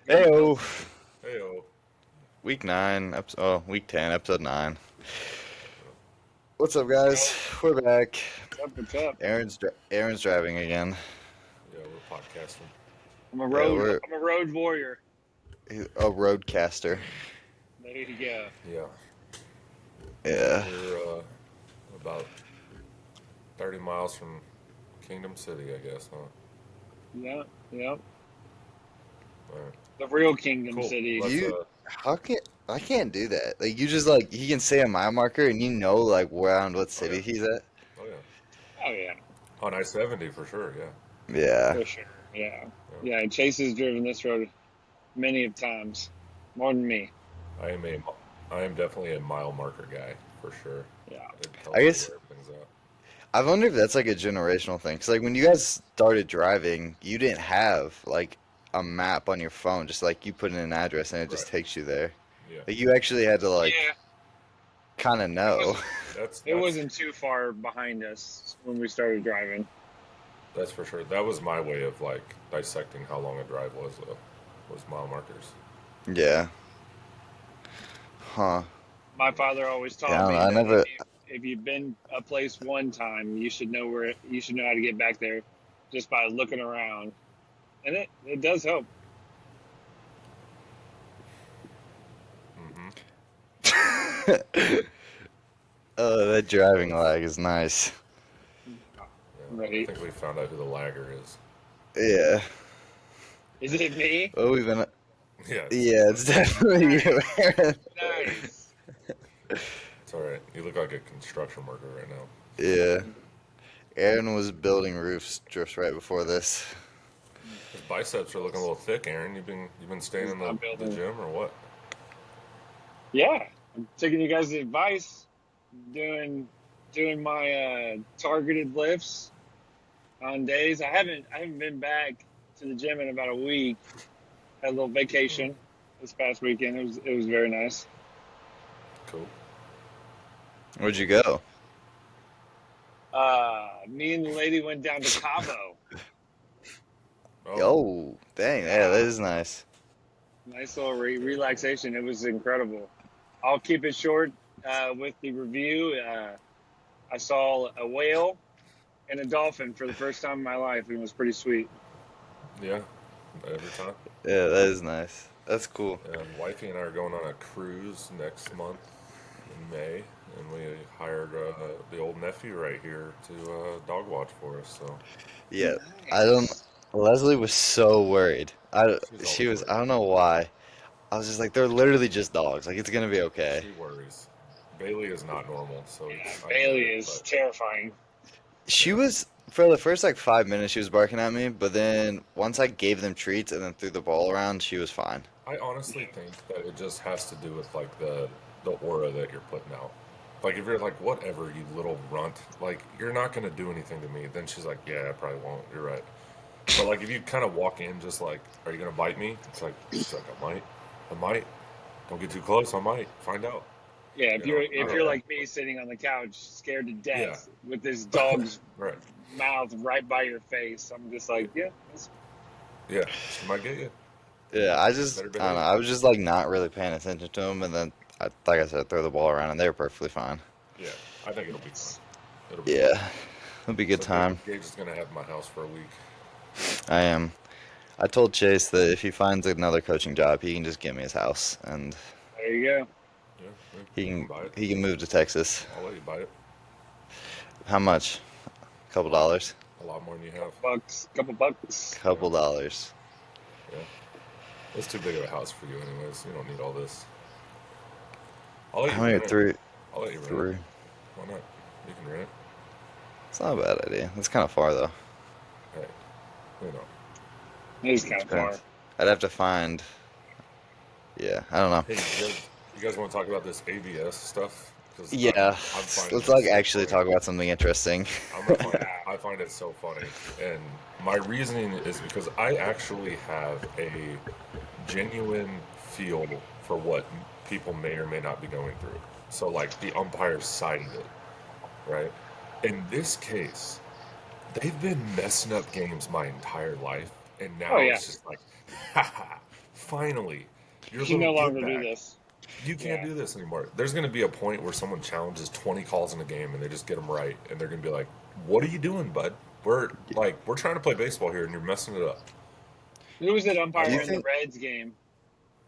Heyo, Heyo. week 9, week 10, episode 9. What's up, guys? Yo, We're back. what's up? What's up? Aaron's driving again. Yeah, we're podcasting. I'm a Yeah, road. we're I'm a road warrior. a roadcaster. There you go. Yeah. Yeah. We're about 30 miles from Kingdom City, I guess, huh? Yeah, yeah. All right. The real Kingdom Cool. City. Let's, You how can I can't do that. Like you just like he can say a mile marker and you know like around what oh, city yeah. he's at. Oh, yeah. Oh yeah, On I-70 for sure, yeah. Yeah. for sure. Yeah, Yeah. yeah. Chase has driven this road many of times, more than me. I am a, I am definitely a mile marker guy, for sure. Yeah. It I tells me guess where everything's at. I wonder if that's like a generational thing. 'Cause like when you guys started driving, you didn't have like a map on your phone. Just like you put in an address and it just Right. takes you there. Yeah. Like you actually had to like Yeah. kind of It know. wasn't. That's It that's wasn't too far behind us when we started driving. that's for sure. That was my way of like dissecting how long a drive was mile markers. Yeah. Huh. My father always Yeah, I taught don't know. me I that never. if you've been a place one time, you should know where you should know how to get back there just by looking around, and it does help. Mm-hmm. Oh, that driving lag is nice. Yeah. I Right? think we found out who the lagger is. Yeah. Is it me? Well, we've been. Yeah, Yeah, it's definitely you, Nice, Aaron. nice. it's all right. You look like a construction worker right now. Yeah. Aaron was building roofs just right before this. His biceps are looking a little thick, Aaron. You've been staying He's in not the building. gym or what? Yeah, I'm taking you guys' advice, doing my targeted lifts on days. I haven't been back to the gym in about a week. Had a little Hmm, vacation this past weekend. It was very nice. cool. Where'd you go? Me and the lady went down to Cabo. Oh, Oh, dang. Yeah, that Yeah, is nice. nice little very cool. relaxation. It was incredible. I'll keep it short with the review. I saw a whale and a dolphin for the first time in my life, and it was pretty sweet. Yeah, every time. Yeah, that is nice. That's cool. And wifey and I are going on a cruise next month in May, and we hired the old nephew right here to dog watch for us. So Yeah, I don't. Nice. Leslie was so worried. she's She always was. I worried. don't know why. I was just like, they're literally just dogs. Like, it's gonna be okay. She worries. Bailey is not normal, so Yeah, I get Bailey it. is But terrifying. She yeah, was for the first like 5 minutes. She was barking at me, but then once I gave them treats and then threw the ball around, she was fine. I honestly think that it just has to do with like the aura that you're putting out. Like if you're like whatever you little runt, like you're not gonna do anything to me. Then she's like, yeah, I probably won't. You're right. But like if you kind of walk in just like, are you gonna bite me? It's like she's like, I might. Don't get too close. I might find out. Yeah, You know, I if don't you're know. like me, sitting on the couch, scared to Yeah, death, with this dog's right. mouth right by your face, I'm just Yeah, like, yeah, that's, yeah. She might get you. Yeah, Better I don't know. behave. I was just like not really paying attention to them, and then like I said, throw the ball around, and they were perfectly fine. Yeah, I think it'll be fun. It'll be fun. Yeah, it'll be a good So time. Gage is gonna have my house for a week. I am. I told Chase that if he finds another coaching job, he can just give me his house, and there you go. Yeah, yeah, he you can can buy it. he can move to Texas. I'll let you buy it. How much? Couple dollars. A lot more than you have. Couple bucks. Yeah, Couple dollars. yeah. It's too big of a house for you, anyways. You don't need all this. I'll let you How many? rent it. Three. I'll let you rent it. Three. Why not? You can rent it. It's not a bad idea. It's kind of far though. Hey, you know. It is kind of far. Depends. I'd have to find. Yeah, I don't know. Hey, you guys want to talk about this ABS stuff? Because Yeah, I'm finding let's it like so actually funny. talk about something interesting. Yeah. I find it so funny, and my reasoning is because I actually have a genuine feel for what people may or may not be going through. So like the umpire's side of it, right? In this case, they've been messing up games my entire life, and Oh now yeah. it's just like, haha, finally, your You can little no give longer do back. this. You can't Yeah. do this anymore. There's going to be a point where someone challenges 20 calls in a game and they just get them right, and they're going to be like, "What are you doing, bud? We're trying to play baseball here, and you're messing it up." Who was that I Do umpire you love in the it. think? Reds game?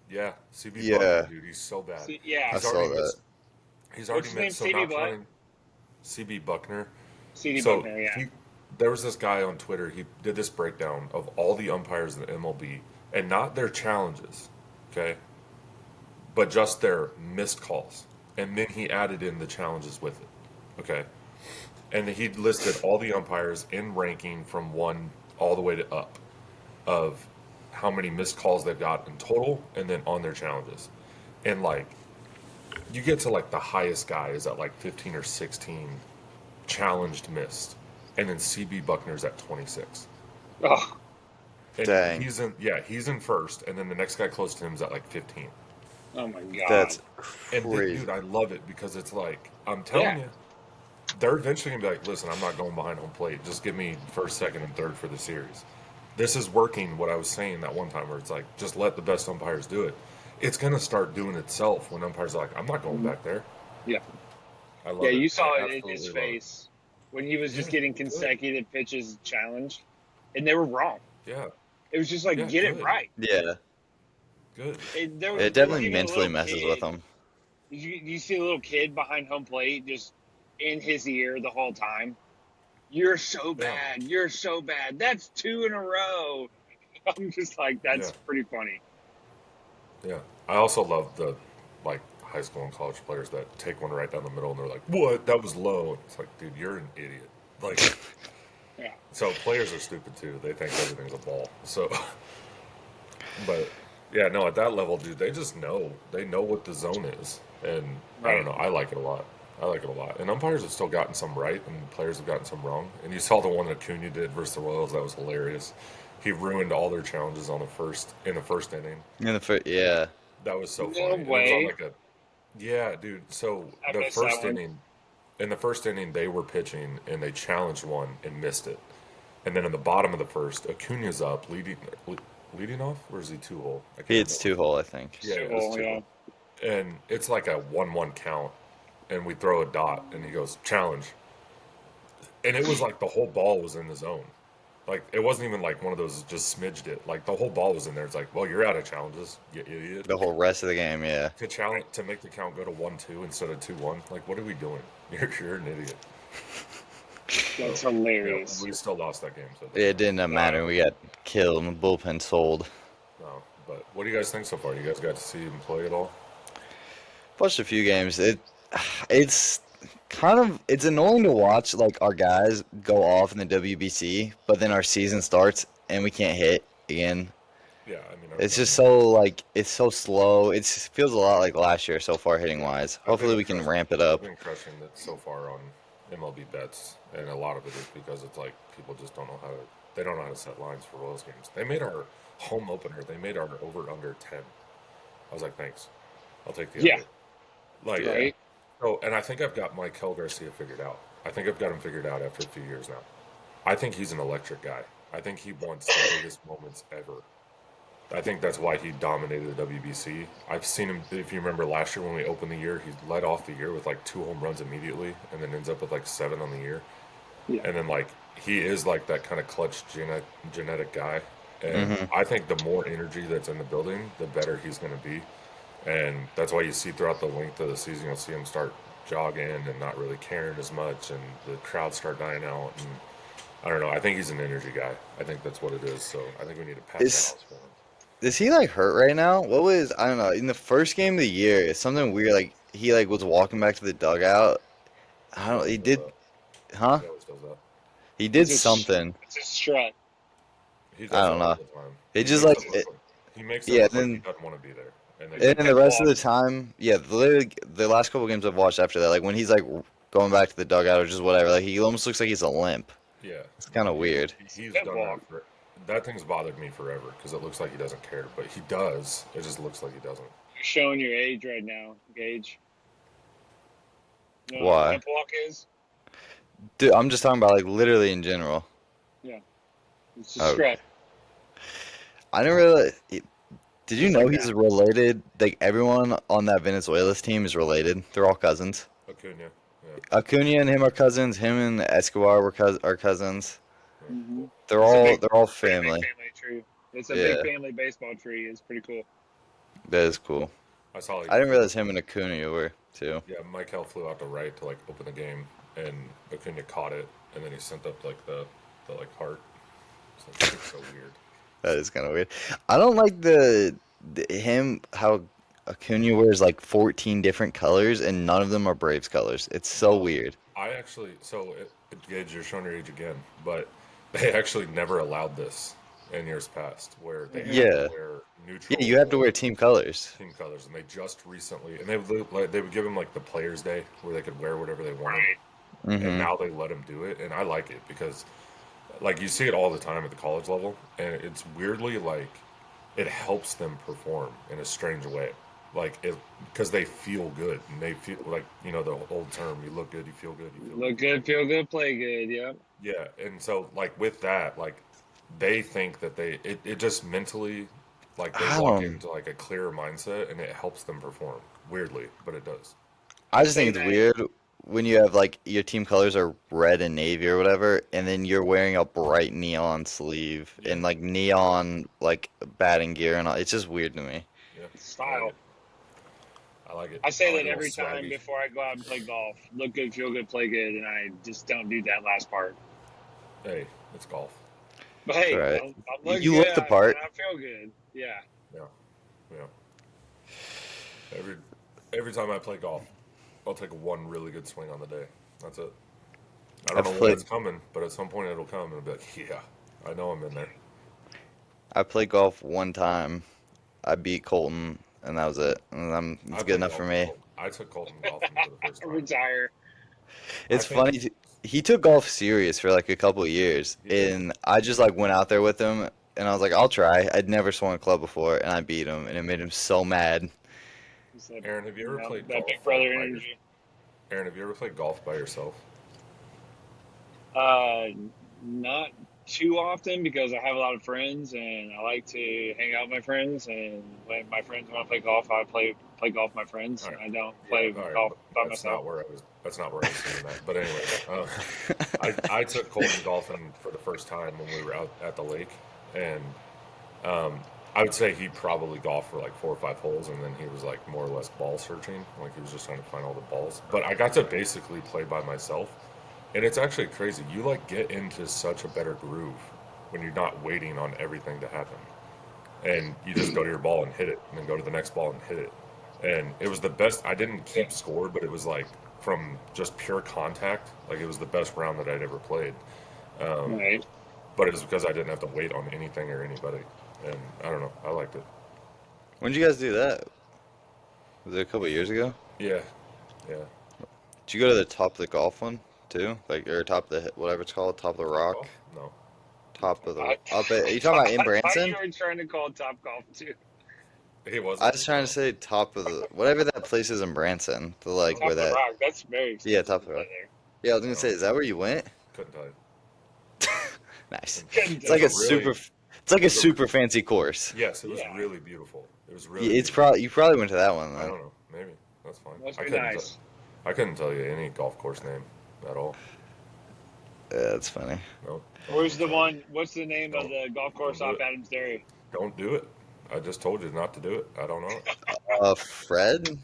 Yeah, CB Buckner, Yeah, dude, he's so bad. Yeah. I He's saw already that. missed. He's What's already his name? missed. So CB not what? counting CB Buckner. CD So Buckner. Yeah. there was this guy on Twitter. He did this breakdown of all the umpires in the MLB and not their challenges, okay, but just their missed calls, and then he added in the challenges with it, okay, and he listed all the umpires in ranking from one all the way to up of how many missed calls they've got in total, and then on their challenges, and like you get to like the highest guy is at like 15 or 16 challenged missed, and then CB Buckner's at 26. Oh, And Dang, he's in first, and then the next guy close to him is at like 15. oh my God. that's And crazy. dude, I love it because it's like I'm Yeah. telling you, they're eventually gonna be like, listen, I'm not going behind home plate. Just give me first, second, and third for the series. This is working. What I was saying that one time, where it's like, just let the best umpires do it. It's gonna start doing itself when umpires are like, I'm not going back there. Yeah. I love Yeah. it. You I saw it in his absolutely love it. face when he was just Yeah, getting good. consecutive pitches challenged, and they were wrong. Yeah, It was just like, yeah, get it good, right. Yeah, good. There it was definitely even a mentally little messes with kid. them. You see a little kid behind home plate just in his ear the whole time. You're so Yeah, bad. You're so bad. That's two in a row. I'm just like, yeah, that's pretty funny. yeah. I also love the like high school and college players that take one right down the middle and they're like, "What? That was low." It's like, dude, you're an idiot. Like, Yeah. so players are stupid too. They think everything's a ball. So, but yeah, no, at that level, dude, they just know. They know what the zone is, and I don't Right. know. I like it a lot. I like it a lot. And umpires have still gotten some right, and players have gotten some wrong. And you saw the one that Acuna did versus the Royals. That was hilarious. He ruined all their challenges on the first inning. In the yeah, That was so No funny. And it was on way. like a yeah, dude. So I the missed that first one. inning, in the first inning, they were pitching and they challenged one and missed it. And then in the bottom of the first, Acuna's up leading off, or is he two hole? I can't it's remember. 2 hole, I think. Yeah, Two it was hole, two yeah. hole. And it's like a 1-1 count, and we throw a dot, and he goes challenge, and it was like the whole ball was in the zone. Like it wasn't even like one of those just smidged it. Like the whole ball was in there. It's like, well, you're out of challenges, you idiot. The whole rest of the game, yeah. To make the count go to 1-2 instead of 2-1. Like, what are we doing? You're an idiot. That's So yeah, hilarious. we still lost that game. So it It doesn't didn't matter. We got killed and the bullpen sold. matter. No, but what do you guys think so far? You guys got to see him play at all? Watched a few games. It's it's annoying to watch like our guys go off in the WBC, but then our season starts and we can't hit again. Yeah, I mean, It's just so like it's so slow. It feels a lot like last year so far hitting wise. Hopefully we can ramp it I've up. been crushing it so far on MLB bets, and a lot of it is because it's like people just don't know how to. They don't know how to set lines for Royals games. They made our home opener. They made our over under 10. I was like, thanks. I'll take the Yeah. under. Like, Yeah. Right? oh, and I think I've got Michael Garcia figured out. I think I've got him figured out after a few years now. I think he's an electric guy. I think he wants the biggest moments ever. I think that's why he dominated the WBC. I've seen him, if you remember last year when we opened the year, he led off the year with like 2 home runs immediately and then ends up with like 7 on the year. Yeah. And then like he is like that kind of clutch genetic guy. And Hmm. I think the more energy that's in the building, the better he's going to be. And that's why you see throughout the length of the season, you'll see him start jogging and not really caring as much, and the crowds start dying out. And I don't know. I think he's an energy guy. I think that's what it is. So I think we need to pass Is the house for him. is he like hurt right now? What was I don't know. In the first game of the year, it's something weird. Like he like was walking back to the dugout. I He don't. always He does did, that. huh? He always does that. He did It's a, something. it's a strut. He does I that don't all know. the time. It He just makes like it look like he makes it yeah. look like he Then doesn't want to be there, and they and do. then the rest of the Walk. time, yeah. Literally, the last couple games I've watched after that, like when he's like going back to the dugout or just whatever, like he almost looks like he's a limp. Yeah, It's kind of he's weird. he's Pit done walk. that for. That thing's bothered me forever because it looks like he doesn't care, but he does. It just looks like he doesn't. You're showing your age right now, Gage. You know what Why? pep walk is? Dude, I'm just talking about like literally in general. Yeah. It's a Okay. strut. I didn't really. Did you Just know like he's that. related? Like everyone on that Venezuela's team is related. They're all cousins. Acuna. Yeah. Acuna and him are cousins. Him and Escobar are cousins. Yeah. Hmm Cool. They're It's a all big, they're all pretty big family. family tree. It's a big Yeah, family baseball tree. It's pretty cool. that is cool. I saw he I didn't flew. realize him and Acuna were too. Yeah, Michael flew out to right to like open the game, and Acuna caught it, and then he sent up like the like heart. It's so weird. That is kind of weird. I don't like the him how Acuna wears like 14 different colors and none of them are Braves colors. It's so Well, weird. I actually Gage, you're showing your age again, but they actually never allowed this in years past, where they Hmm had to Yeah, wear yeah. neutral You have to or wear team colors. team colors, and they just recently, and they would give them like the Players Day where they could wear whatever they wanted, Right. and Mm-hmm. now they let them do it, and I like it because like you see it all the time at the college level, and it's weirdly like it helps them perform in a strange way. Like it because they feel good and they feel like the old term, you look good, you feel good, you feel good, Look you feel good, good. feel good, play good. Yep. Yeah, and so like with that, like they think that it just mentally like they I walk don't. into like a clearer mindset and it helps them perform weirdly, but it does. I I just think say it's that. weird when you have like your team colors are red and navy or whatever, and then you're wearing a bright neon sleeve Yeah, and like yeah, neon like batting gear and all. It's just weird to me. yeah. I like Style. it. I like it. I I say like that a little every time swaggy. before I go out and play golf. Look good, feel good, play good, and I just don't do that last part. Hey, it's golf. But It's all hey, right. I'm looking You good look the and part. I feel good. Yeah. Yeah, yeah. Every every time I play golf, I'll take one really good swing on the day. That's it. I don't I've know when it's played coming, but at some point it'll come and I'll be like, yeah, I know I'm in there. I played golf one time. I beat Colton, and that was it. And it's I good played enough for golf with me. Colton. I took Colton golfing for the first time. Retire. I It's think funny. He took golf serious for like a couple of years, he did. and I just like went out there with him, and I was like, I'll try. I'd never swung a club before, and I beat him, and it made him so mad. It's that, Aaron, have you ever played that golf big brother like by your? energy. Aaron, have you ever played golf by yourself? Uh, Not too often because I have a lot of friends and I like to hang out with my friends. And when my friends want to play golf, I play golf with my friends. All right. I don't Yeah, play all right, golf but by myself. that's not where I was saying that. But anyways, I took Colton golfing for the first time when we were out at the lake, and um, I would say he probably golfed for like 4 or 5 holes, and then he was like more or less ball searching, like he was just trying to find all the balls. But I got to basically play by myself, and it's actually crazy. You like get into such a better groove when you're not waiting on everything to happen, and you just go to your ball and hit it, and then go to the next ball and hit it. And it was the best. I didn't Yeah. keep score, but it was like from just pure contact. Like it was the best round that I'd ever played. Um, Right. but it was because I didn't have to wait on anything or anybody. And I don't know. I liked it. When did you guys do that? Was it a couple of years ago? Yeah, yeah. Did you go to the top of the golf one too? Like or top of the whatever it's called, top of the Top rock, golf? No. top of the I, up at? Are you talking about in I thought you Branson? were trying to call Top Golf too. He I wasn't. was trying to No. say top of the whatever that place is in Branson. The like Oh, Top where of the that Rock. That's very yeah expensive top to of the play rock. there. Yeah, I was gonna No. say, is that where you went? Couldn't tell you. Nice. Couldn't tell you. Couldn't It's It tell was like a a you. super. really. It's like It a was a. super fancy course. Yes, it was Yeah. really beautiful. It was really It's beautiful. probably you probably went to that one I then. don't know. Maybe that's fine. Must I be couldn't. nice. I couldn't tell you any golf course name at all. Yeah, that's funny. No, don't Where's even the try. one? What's the name of Don't the golf don't course do off it. Adams Dairy? Don't do it. I just told you not to do it. I don't know it. Fred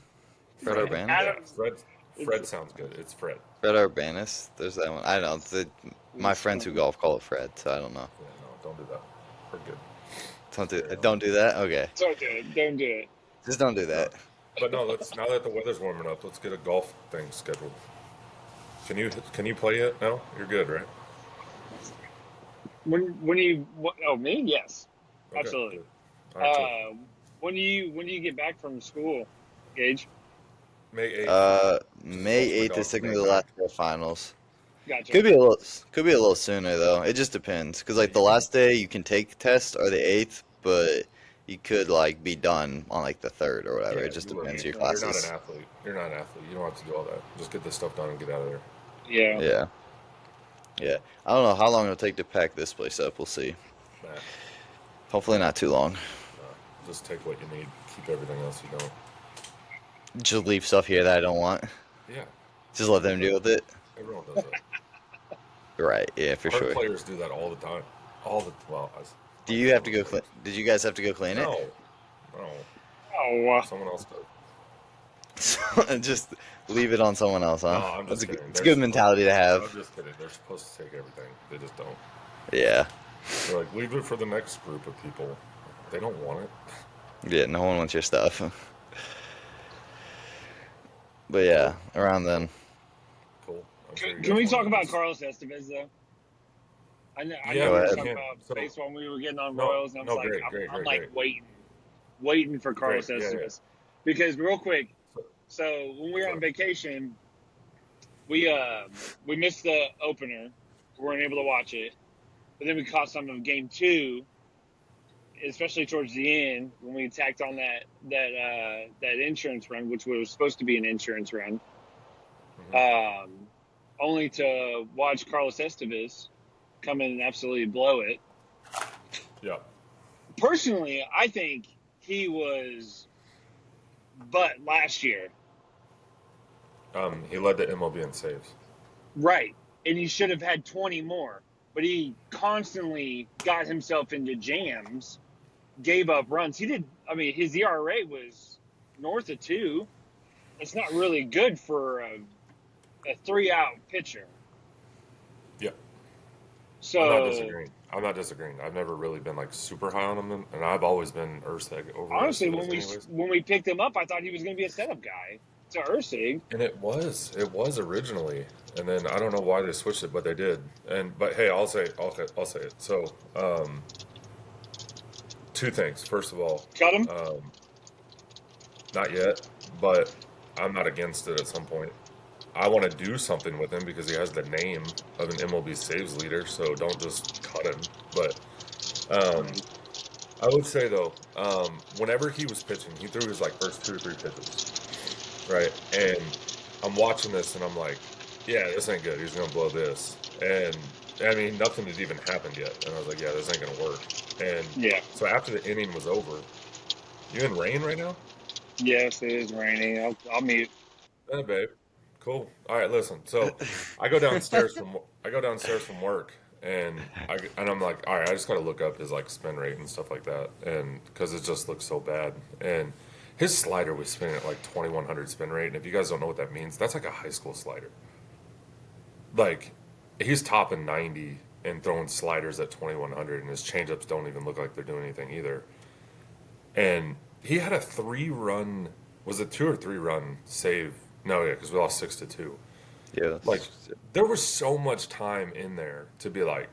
Fred. Urbanus, Yeah, Adams. Fred. It's Fred sounds good. It's Fred. Fred Urbanus. There's that one. I don't know. My it's friends who funny. golf call it Fred, so I don't know. Yeah, no, don't do that. We're good. Carry on. Don't do that. Okay, Don't do it. Don't do it. just don't do No, that. but no. Let's now that the weather's warming up, let's get a golf thing scheduled. Can you play it now? You're good, right? When you oh me yes, Okay, absolutely. good. All right, cool. When do you get back from school, Gage? May 8th. Just May supposed to 8th go is to technically May the last 9th. day of finals. Gotcha. Could be a little sooner though. It just depends. Cause Yeah, like the you can. last day you can take tests are the 8th, but you could like be done on like the 3rd or whatever. Yeah, It just you wouldn't. depends your You're not an classes. athlete. You're not an athlete. You don't have to do all that. Just get this stuff done and get out of there. Yeah. Yeah, yeah. I don't know how long it'll take to pack this place up. We'll see. Nah, Hopefully not too long. nah. Just take what you need, keep everything else you don't. Just leave stuff here that I don't want. Yeah, Just let them deal with it. everyone does that. Right. Yeah, for Our sure. players do that all the time. Well, Do my you have to former go clean? players. Did you guys have to go clean it? No, no, Oh, someone else does. Just leave it on someone else, No, huh? I'm just kidding. It's a good mentality to have. I'm just kidding. They're supposed to take everything. They just don't. Yeah. They're like, leave it for the next group of people. They don't want it. Yeah, no one wants your stuff. But yeah, around then. Cool. I'm sure you can guys we want talk to about just... Carlos Estevez though? I know Yeah, Go we were ahead. talking can. about So, baseball when we were getting on no, Royals, and I was no, like, great, I'm great, like great, waiting for great. Carlos Yeah, yeah. Estevez, because real quick. So, So when we were on sorry. vacation, we missed the opener. We weren't able to watch it, but then we caught some of game two, especially towards the end when we tacked on that insurance run, which was supposed to be an insurance run. Hmm. Only to watch Carlos Estevez come in and absolutely blow it. Yeah. Personally, I think he was but last year. He led the MLB in saves. Right. And he should have had 20 more. But he constantly got himself into jams, gave up runs. His ERA was north of 2. It's not really good for a 3-out pitcher. Yeah. So, I'm not disagreeing. I've never really been like super high on him, and I've always been Urseg over honestly, Estevez anyways. when we picked him up, I thought he was going to be a setup guy to Ursig. And it was originally, and then I don't know why they switched it, but they did. But hey, I'll say it. So, two things. First of all, Cut him? um, not yet, but I'm not against it at some point. I want to do something with him because he has the name of an MLB saves leader, so don't just cut him. But I would say though, whenever he was pitching, he threw his like first 2 or 3 pitches, right? And I'm watching this and I'm like, yeah, this ain't good. He's gonna blow this, and I mean nothing had even happened yet, and I was like, yeah, this ain't gonna work. And Yeah. so after the inning was over, you in rain right now? Yes, it is raining. I'll mute. Hey, babe. Cool. All right, listen. So I go downstairs from work, and I'm like, all right, I just got to look up his like spin rate and stuff like that, and because it just looks so bad. And his slider was spinning at like 2100 spin rate, and if you guys don't know what that means, that's like a high school slider. Like he's topping 90 and throwing sliders at 2100, and his changeups don't even look like they're doing anything either. And he had a 3-run, was it 2 or 3 run save? No, yeah, because we lost 6-2. Yeah. Like, there was so much time in there to be like,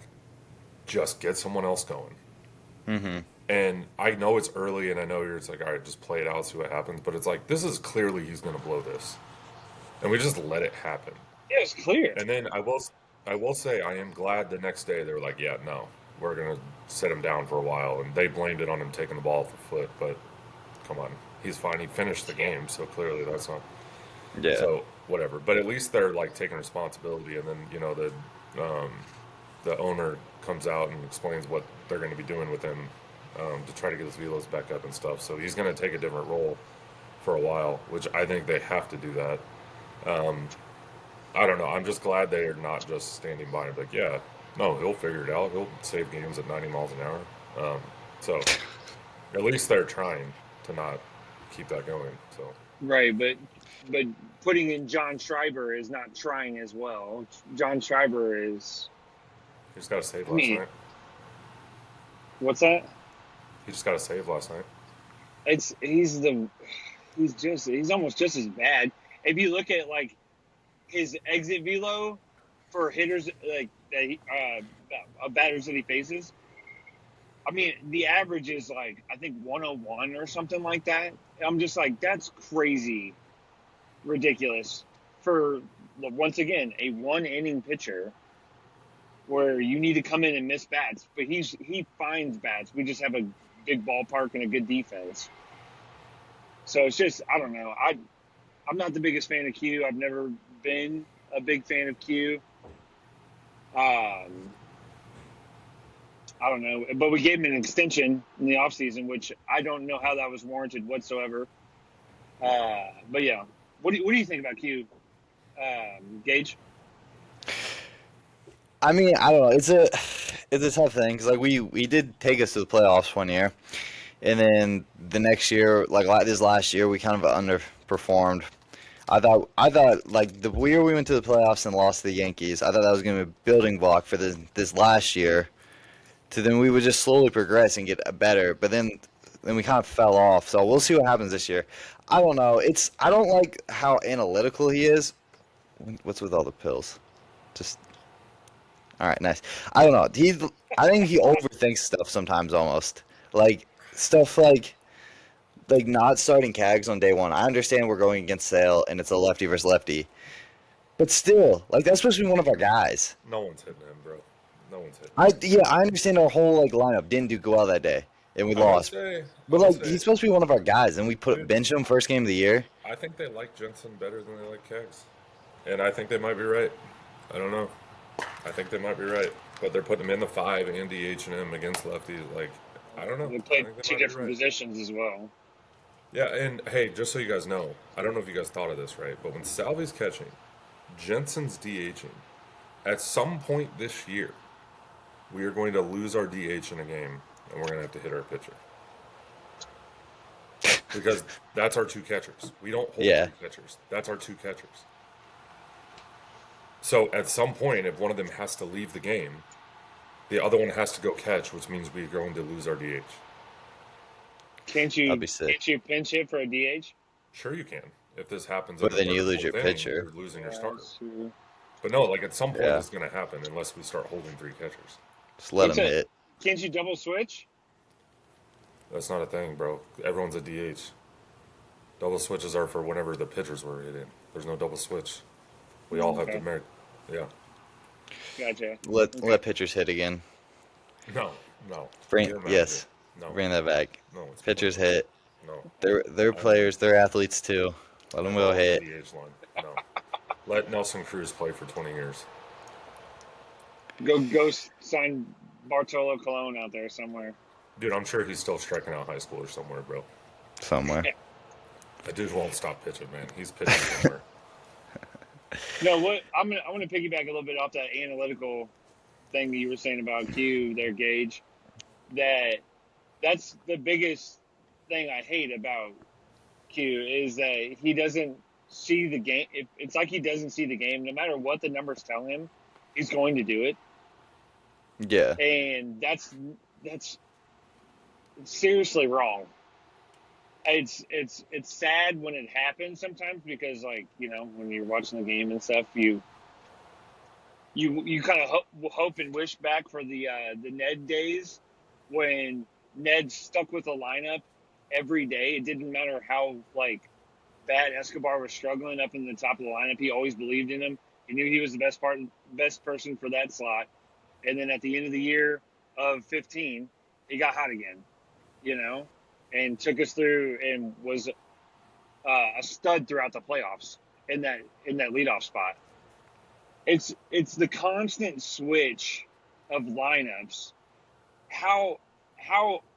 just get someone else going. Mm-hmm. And I know it's early, and I know you're just like, all right, just play it out, see what happens. But it's like, this is clearly he's going to blow this, and we just let it happen. Yeah, it's clear. And then I will say, I am glad the next day they were like, yeah, no, we're going to sit him down for a while, and they blamed it on him taking the ball off the foot. But come on, he's fine. He finished the game, so clearly that's not. Yeah. So whatever, but at least they're like taking responsibility, and then the owner comes out and explains what they're going to be doing with him to try to get his velos back up and stuff. So he's going to take a different role for a while, which I think they have to do that. I don't know. I'm just glad they are not just standing by and be like, yeah, no, he'll figure it out. He'll save games at 90 miles an hour. So at least they're trying to not keep that going. So Right, but putting in John Schreiber is not trying as well. John Schreiber is. he just got a save I last mean, night. what's that? He just got a save last night. He's almost just as bad. If you look at like his exit velo for hitters like batters that he faces, I mean the average is like I think 101 or something like that. I'm just like that's crazy, ridiculous for once again a 1 inning pitcher where you need to come in and miss bats, but he finds bats. We just have a big ballpark and a good defense. So it's just I don't know. I'm not the biggest fan of Q. I've never been a big fan of Q. I don't know, but we gave him an extension in the offseason, which I don't know how that was warranted whatsoever. But yeah, what do you think about Q, Gage? I mean, I don't know. It's a tough thing because like we did take us to the playoffs one year, and then the next year, like this last year, we kind of underperformed. I thought like the year we went to the playoffs and lost to the Yankees, I thought that was going to be a building block for this last year. To then we would just slowly progress and get better, but then we kind of fell off. So we'll see what happens this year. I don't know. I don't like how analytical he is. What's with all the pills? Just all right, nice. I don't know. I think he overthinks stuff sometimes almost. Like stuff like not starting Cags on day one. I understand we're going against Sale and it's a lefty versus lefty. But still, like that's supposed to be one of our guys. No one's hitting him, bro. No one's hitting him. I understand our whole like lineup didn't do well that day and we lost. I But would like say, he's supposed to be one of our guys and we dude, bench him first game of the year. I think they like Jensen better than they like Kegs, and I think they might be right. I don't know. I think they might be right, but they're putting him in the 5 and DHing him against lefties. Like, I don't know. They I played think they two might be different right. positions as well. Yeah, and hey, just so you guys know, I don't know if you guys thought of this, right? But when Salvi's catching, Jensen's DHing. At some point this year, we are going to lose our DH in a game, and we're going to have to hit our pitcher. Because that's our two catchers. We don't hold Yeah. two catchers. That's our two catchers. So at some point, if one of them has to leave the game, the other one has to go catch, which means we're going to lose our DH. Can't That'd be you sick. can't you pinch hit for a DH? Sure, you can. If this happens But in the then you third, lose your fourth inning, pitcher. you're losing your starter. That's true. But no, like at some point, Yeah. it's going to happen unless we start holding three catchers. Just let What's him it? hit. Can't you double switch? That's not a thing, bro. Everyone's a DH. Double switches are for whenever the pitchers were hitting. There's no double switch. We all have Okay. to make. Yeah. Gotcha. Let Okay. let pitchers hit again. No. No. Bring You're yes. No. Bring that back. No. It's Pitchers hit. No. They're players. They're athletes too. Let them go No, hit. DH line. No. Let Nelson Cruz play for 20 years. Go sign Bartolo Colon out there somewhere. Dude, I'm sure he's still striking out high schoolers somewhere, bro. Somewhere. That dude won't stop pitching, man. He's pitching somewhere. No, what I want to piggyback a little bit off that analytical thing that you were saying about Q there, Gage. That's the biggest thing I hate about Q is that he doesn't see the game. It's like he doesn't see the game. No matter what the numbers tell him, he's going to do it, Yeah. and that's seriously wrong. It's sad when it happens sometimes because like when you're watching the game and stuff you kind of hope and wish back for the Ned days when Ned stuck with a lineup every day. It didn't matter how like bad Escobar was struggling up in the top of the lineup. He always believed in him. He knew he was the best person for that slot. And then at the end of the year of 15, he got hot again, and took us through and was a stud throughout the playoffs in that leadoff spot. It's the constant switch of lineups. How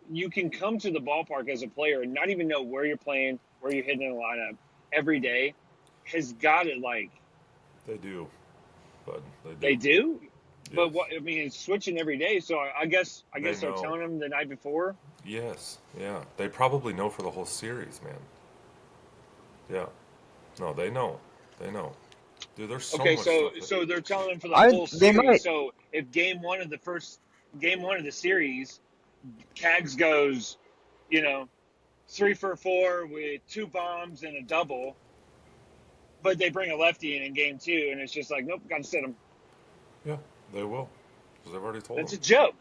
you can come to the ballpark as a player and not even know where you're playing, where you're hitting in the lineup every day, has got it like They do. But they do. But Yes. what I mean is switching every day. So I guess They they're know. telling them the night before. Yes. Yeah. They probably know for the whole series, man. Yeah. No, they know. They know. Dude, there's so Okay, much so stuff that- so they're telling them for the I- whole they series. might. So if game one of the series, Cags goes, 3 for 4 with 2 bombs and a double, but they bring a lefty in game 2, and it's just like, nope, got to sit him. Yeah, they will. Because they've already told That's a them. joke.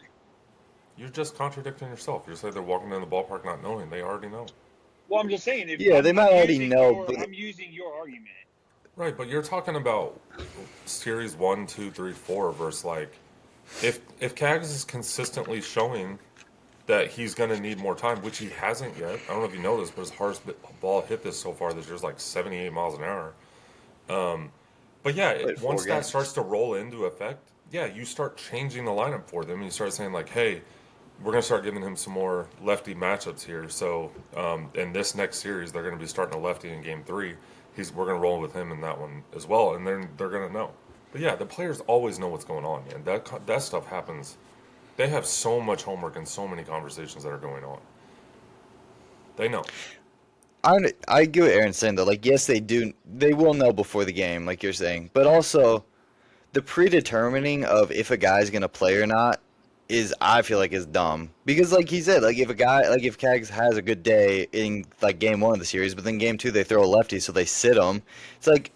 You're just contradicting yourself. You're saying they're walking down the ballpark not knowing. They already know. Well, I'm just saying. If Yeah, they might already know, but I'm using your argument. Right, but you're talking about series 1, 2, 3, 4 versus like if Cags is consistently showing that he's going to need more time, which he hasn't yet. I don't know if you know this, but his hardest ball hit this so far this year is like 78 miles an hour. But yeah, Played 4 once that games. starts to roll into effect, yeah, you start changing the lineup for them. And you start saying like, hey, we're going to start giving him some more lefty matchups here. So in this next series, they're going to be starting a lefty in game 3. We're going to roll with him in that one as well, and then they're going to know. But yeah, the players always know what's going on, man. That stuff happens. They have so much homework and so many conversations that are going on. They know. I get what Aaron's saying though. Like, yes, they do. They will know before the game, like you're saying. But also, the predetermining of if a guy's gonna play or not is, I feel like, is dumb. Because like he said, like if a guy, like if Cags has a good day in like game 1 of the series, but then game 2 they throw a lefty, so they sit him. It's like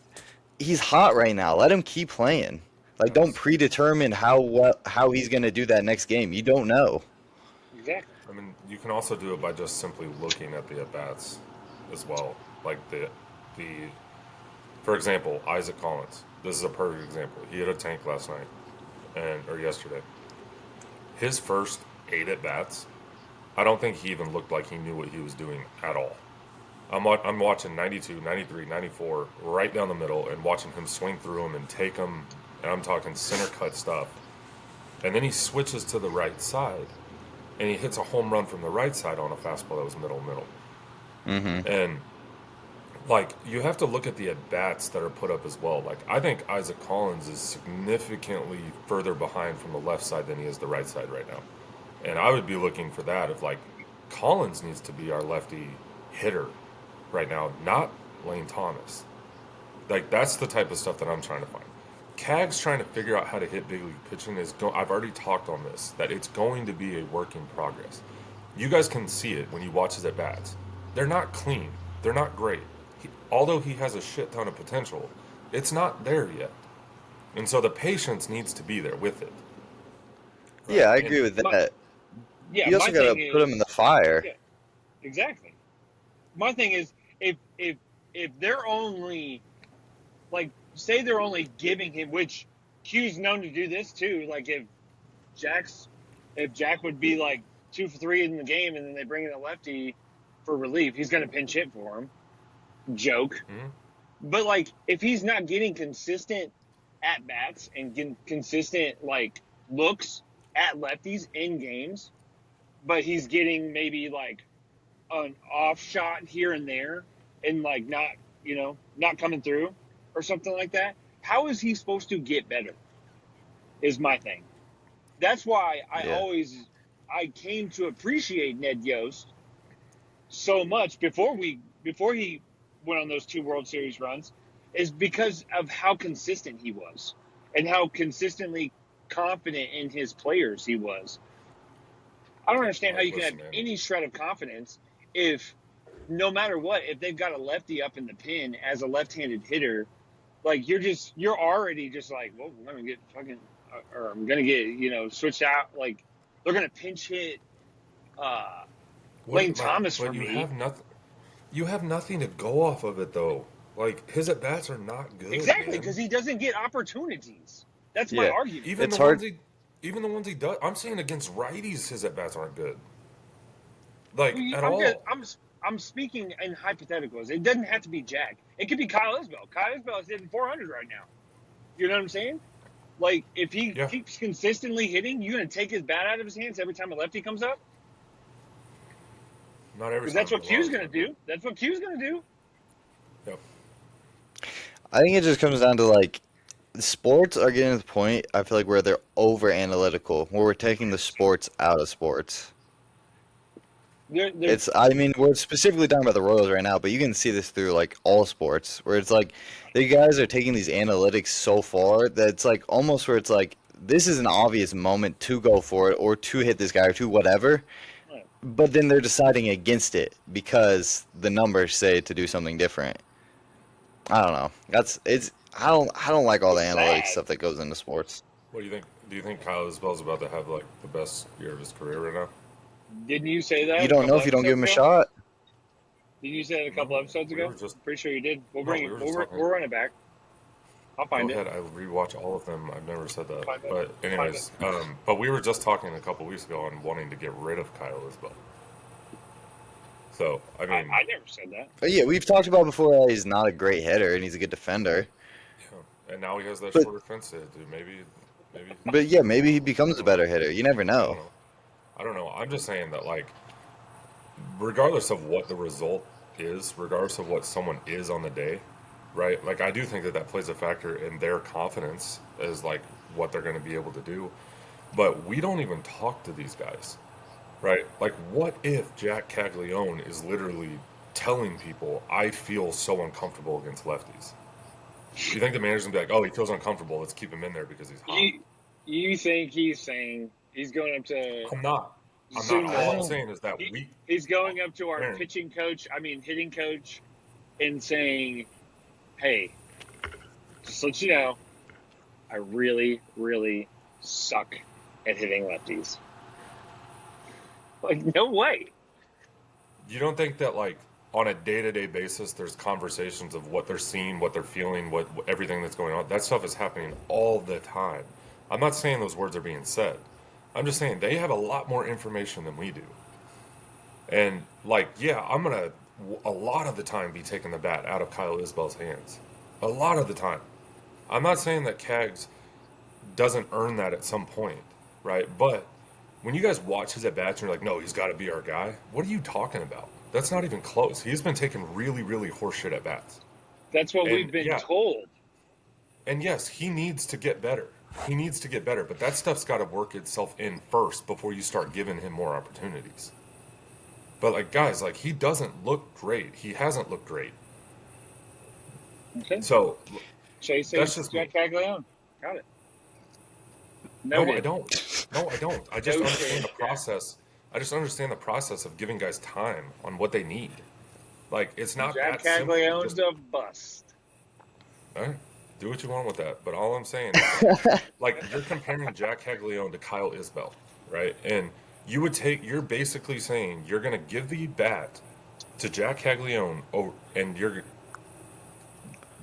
he's hot right now. Let him keep playing. Like, don't That's, predetermine how he's gonna do that next game. You don't know. Exactly. I mean, you can also do it by just simply looking at the at bats as well. Like the for example, Isaac Collins. This is a perfect example. He hit a tank last night or yesterday. His first 8 at bats, I don't think he even looked like he knew what he was doing at all. I'm watching 92, 93, 94 right down the middle and watching him swing through them and take them, and I'm talking center cut stuff. And then he switches to the right side and he hits a home run from the right side on a fastball that was middle. Mm-hmm. And like you have to look at the at bats that are put up as well. Like I think Isaac Collins is significantly further behind from the left side than he is the right side right now. And I would be looking for that if like Collins needs to be our lefty hitter right now, not Lane Thomas. Like that's the type of stuff that I'm trying to find. Cag's trying to figure out how to hit big league pitching I've already talked on this that it's going to be a work in progress. You guys can see it when you watch his at bats. They're not clean. They're not great. Although he has a shit ton of potential, it's not there yet. And so the patience needs to be there with it. Yeah, Right? I And agree with My, that. yeah, You my also gotta thing put him in is, the fire. yeah, exactly. My thing is, if they're only like, say they're only giving him, which Q's known to do this too. Like Jack's, if Jack would be like 2 for 3 in the game, and then they bring in a lefty for relief, he's gonna pinch hit for him. Joke. mhm. But like, if he's not getting consistent at bats and getting consistent like looks at lefties in games, but he's getting maybe like an off shot here and there, and like not, not coming through or something like that, how is he supposed to get better? Is my thing. That's why Yeah. I came to appreciate Ned Yost so much before he went on those 2 World Series runs, is because of how consistent he was and how consistently confident in his players he was. I don't understand how Like you can have listen, man. any shred of confidence if no matter what, if they've got a lefty up in the pin as a left-handed hitter, like you're already just like, well, I'm gonna get fucking, or I'm gonna get switched out. Like they're gonna pinch hit Lane Thomas for But you me. have nothing. You have nothing to go off of it though. Like his at bats are not good, Exactly, man. because he doesn't get opportunities. That's my Yeah. argument. Even It's the hard. ones he, even the ones he does. I'm saying against righties, his at bats aren't good. Like at I'm just all. I'm speaking in hypotheticals. It doesn't have to be Jack. It could be Kyle Isbell. Kyle Isbell is hitting 400 right now. You know what I'm saying? Like if he Yeah. keeps consistently hitting, you're gonna take his bat out of his hands every time a lefty comes up, Not every because time. that's what But a lot Q's of the gonna time. do. That's what Q's gonna do. Yep. I think it just comes down to like sports are getting to the point, I feel like, where they're over analytical, where we're taking the sports out of sports. They're I mean, we're specifically talking about the Royals right now, but you can see this through like all sports, where it's like the guys are taking these analytics so far that it's like almost where it's like this is an obvious moment to go for it or to hit this guy or to whatever, but then they're deciding against it because the numbers say to do something different. I don't know. I don't like all the it's analytics sad. stuff that goes into sports. What do you think? Do you think Kyle Isbell's about to have like the best year of his career right now? Didn't you say You that a don't know couple if you don't give episodes him a ago? shot. Didn't you say that a couple No, episodes we ago? were just Pretty sure you did. We'll no, bring we it. were just talking. We'll run it back. I'll Go find it. ahead. I rewatch all of them. I've never said that. Find it. But Find it. anyways, but we were just talking a couple weeks ago on wanting to get rid of Kyle Isbell. So I mean, I never said that. But yeah, we've talked about before that he's not a great hitter and he's a good defender. yeah. And now he has that But shorter fence to hit, dude. Maybe Maybe. But yeah, maybe he becomes a better hitter. You never I don't know. know. I don't know. I'm just saying that, like, regardless of what the result is, regardless of what someone is on the day, right? Like, I do think that that plays a factor in their confidence as, like, what they're going to be able to do. But we don't even talk to these guys, right? Like, what if Jack Caglione is literally telling people, I feel so uncomfortable against lefties? You think the manager's gonna be like, oh, he feels uncomfortable, let's keep him in there because he's hot? You think he's saying he's going up to I'm not. I'm not. Zuna? All I'm don't- saying is that He's going up to our Aaron, pitching coach, hitting coach, and saying, "Hey, just to let you know, I really, really suck at hitting lefties." Like, no way. you don't think that, like, on a day-to-day basis, there's conversations of what they're seeing, what they're feeling, what everything that's going on. That stuff is happening all the time. I'm not saying those words are being said. I'm just saying they have a lot more information than we do. And, like, yeah, I'm gonna a lot of the time be taking the bat out of Kyle Isbell's hands. A lot of the time. I'm not saying that Cags doesn't earn that at some point, right? But when you guys watch his at bats and you're like, no, he's got to be our guy. What are you talking about? That's not even close. He's been taking really, really horseshit at bats. That's what And, we've been yeah. told. And yes, he needs to get better. He needs to get better, but that stuff's got to work itself in first before you start giving him more opportunities. But, like, guys, like, he doesn't look great. He hasn't looked great. Okay. So, Chase that's says just Jack Caglione. Got it. no, I Noted. don't. No, I don't. I just Noted. understand the process. I just understand the process of giving guys time on what they need. Like, it's not Jack that simple. Caglione's a bust. All right, do what you want with that. But all I'm saying is, that, like, you're comparing Jack Caglione to Kyle Isbell, right? And you're basically saying you're going to give the bat to Jack Caglione, and you're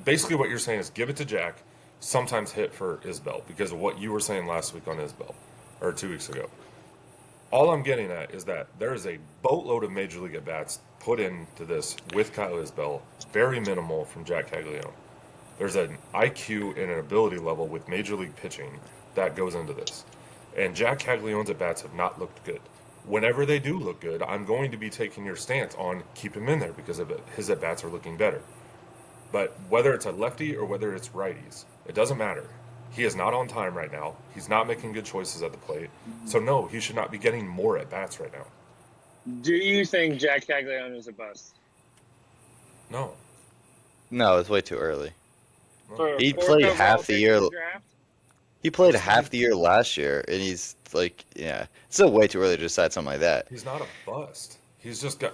basically what you're saying is give it to Jack, sometimes hit for Isbell because of what you were saying last week on Isbell, or 2 weeks ago. All I'm getting at is that there is a boatload of major league at bats put into this with Kyle Isbell, very minimal from Jack Caglione. There's an IQ and an ability level with major league pitching that goes into this. And Jack Caglione's at bats have not looked good. Whenever they do look good, I'm going to be taking your stance on keep him in there because of it. His at bats are looking better. But whether it's a lefty or whether it's righties, it doesn't matter. He is not on time right now. He's not making good choices at the plate. So no, he should not be getting more at bats right now. Do you think Jack Caglione is a bust? No. No, it's way too early. For a He fourth played overall half the pick year- in the draft? He played half the year last year, and he's like, yeah, it's still way too early to decide something like that. He's not a bust. He's just got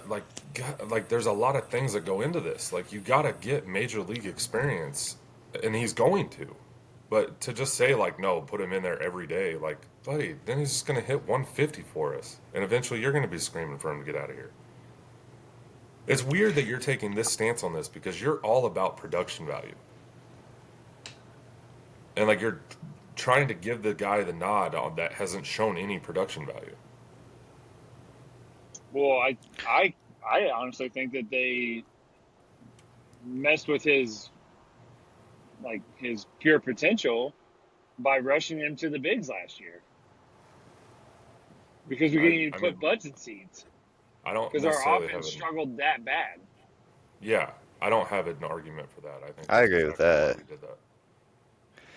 there's a lot of things that go into this. Like, you got to get major league experience, and he's going to. But to just say, like, no, put him in there every day, like, buddy, then he's just going to hit 150 for us. And eventually you're going to be screaming for him to get out of here. It's weird that you're taking this stance on this because you're all about production value. And, like, you're trying to give the guy the nod on that hasn't shown any production value. Well, I honestly think that they messed with his pure potential by rushing him to the bigs last year because we didn't even I put mean, butts in seats I don't because our necessarily offense have struggled that bad. Yeah, I don't have an argument for that. I think I that's agree with exactly why that. we did that.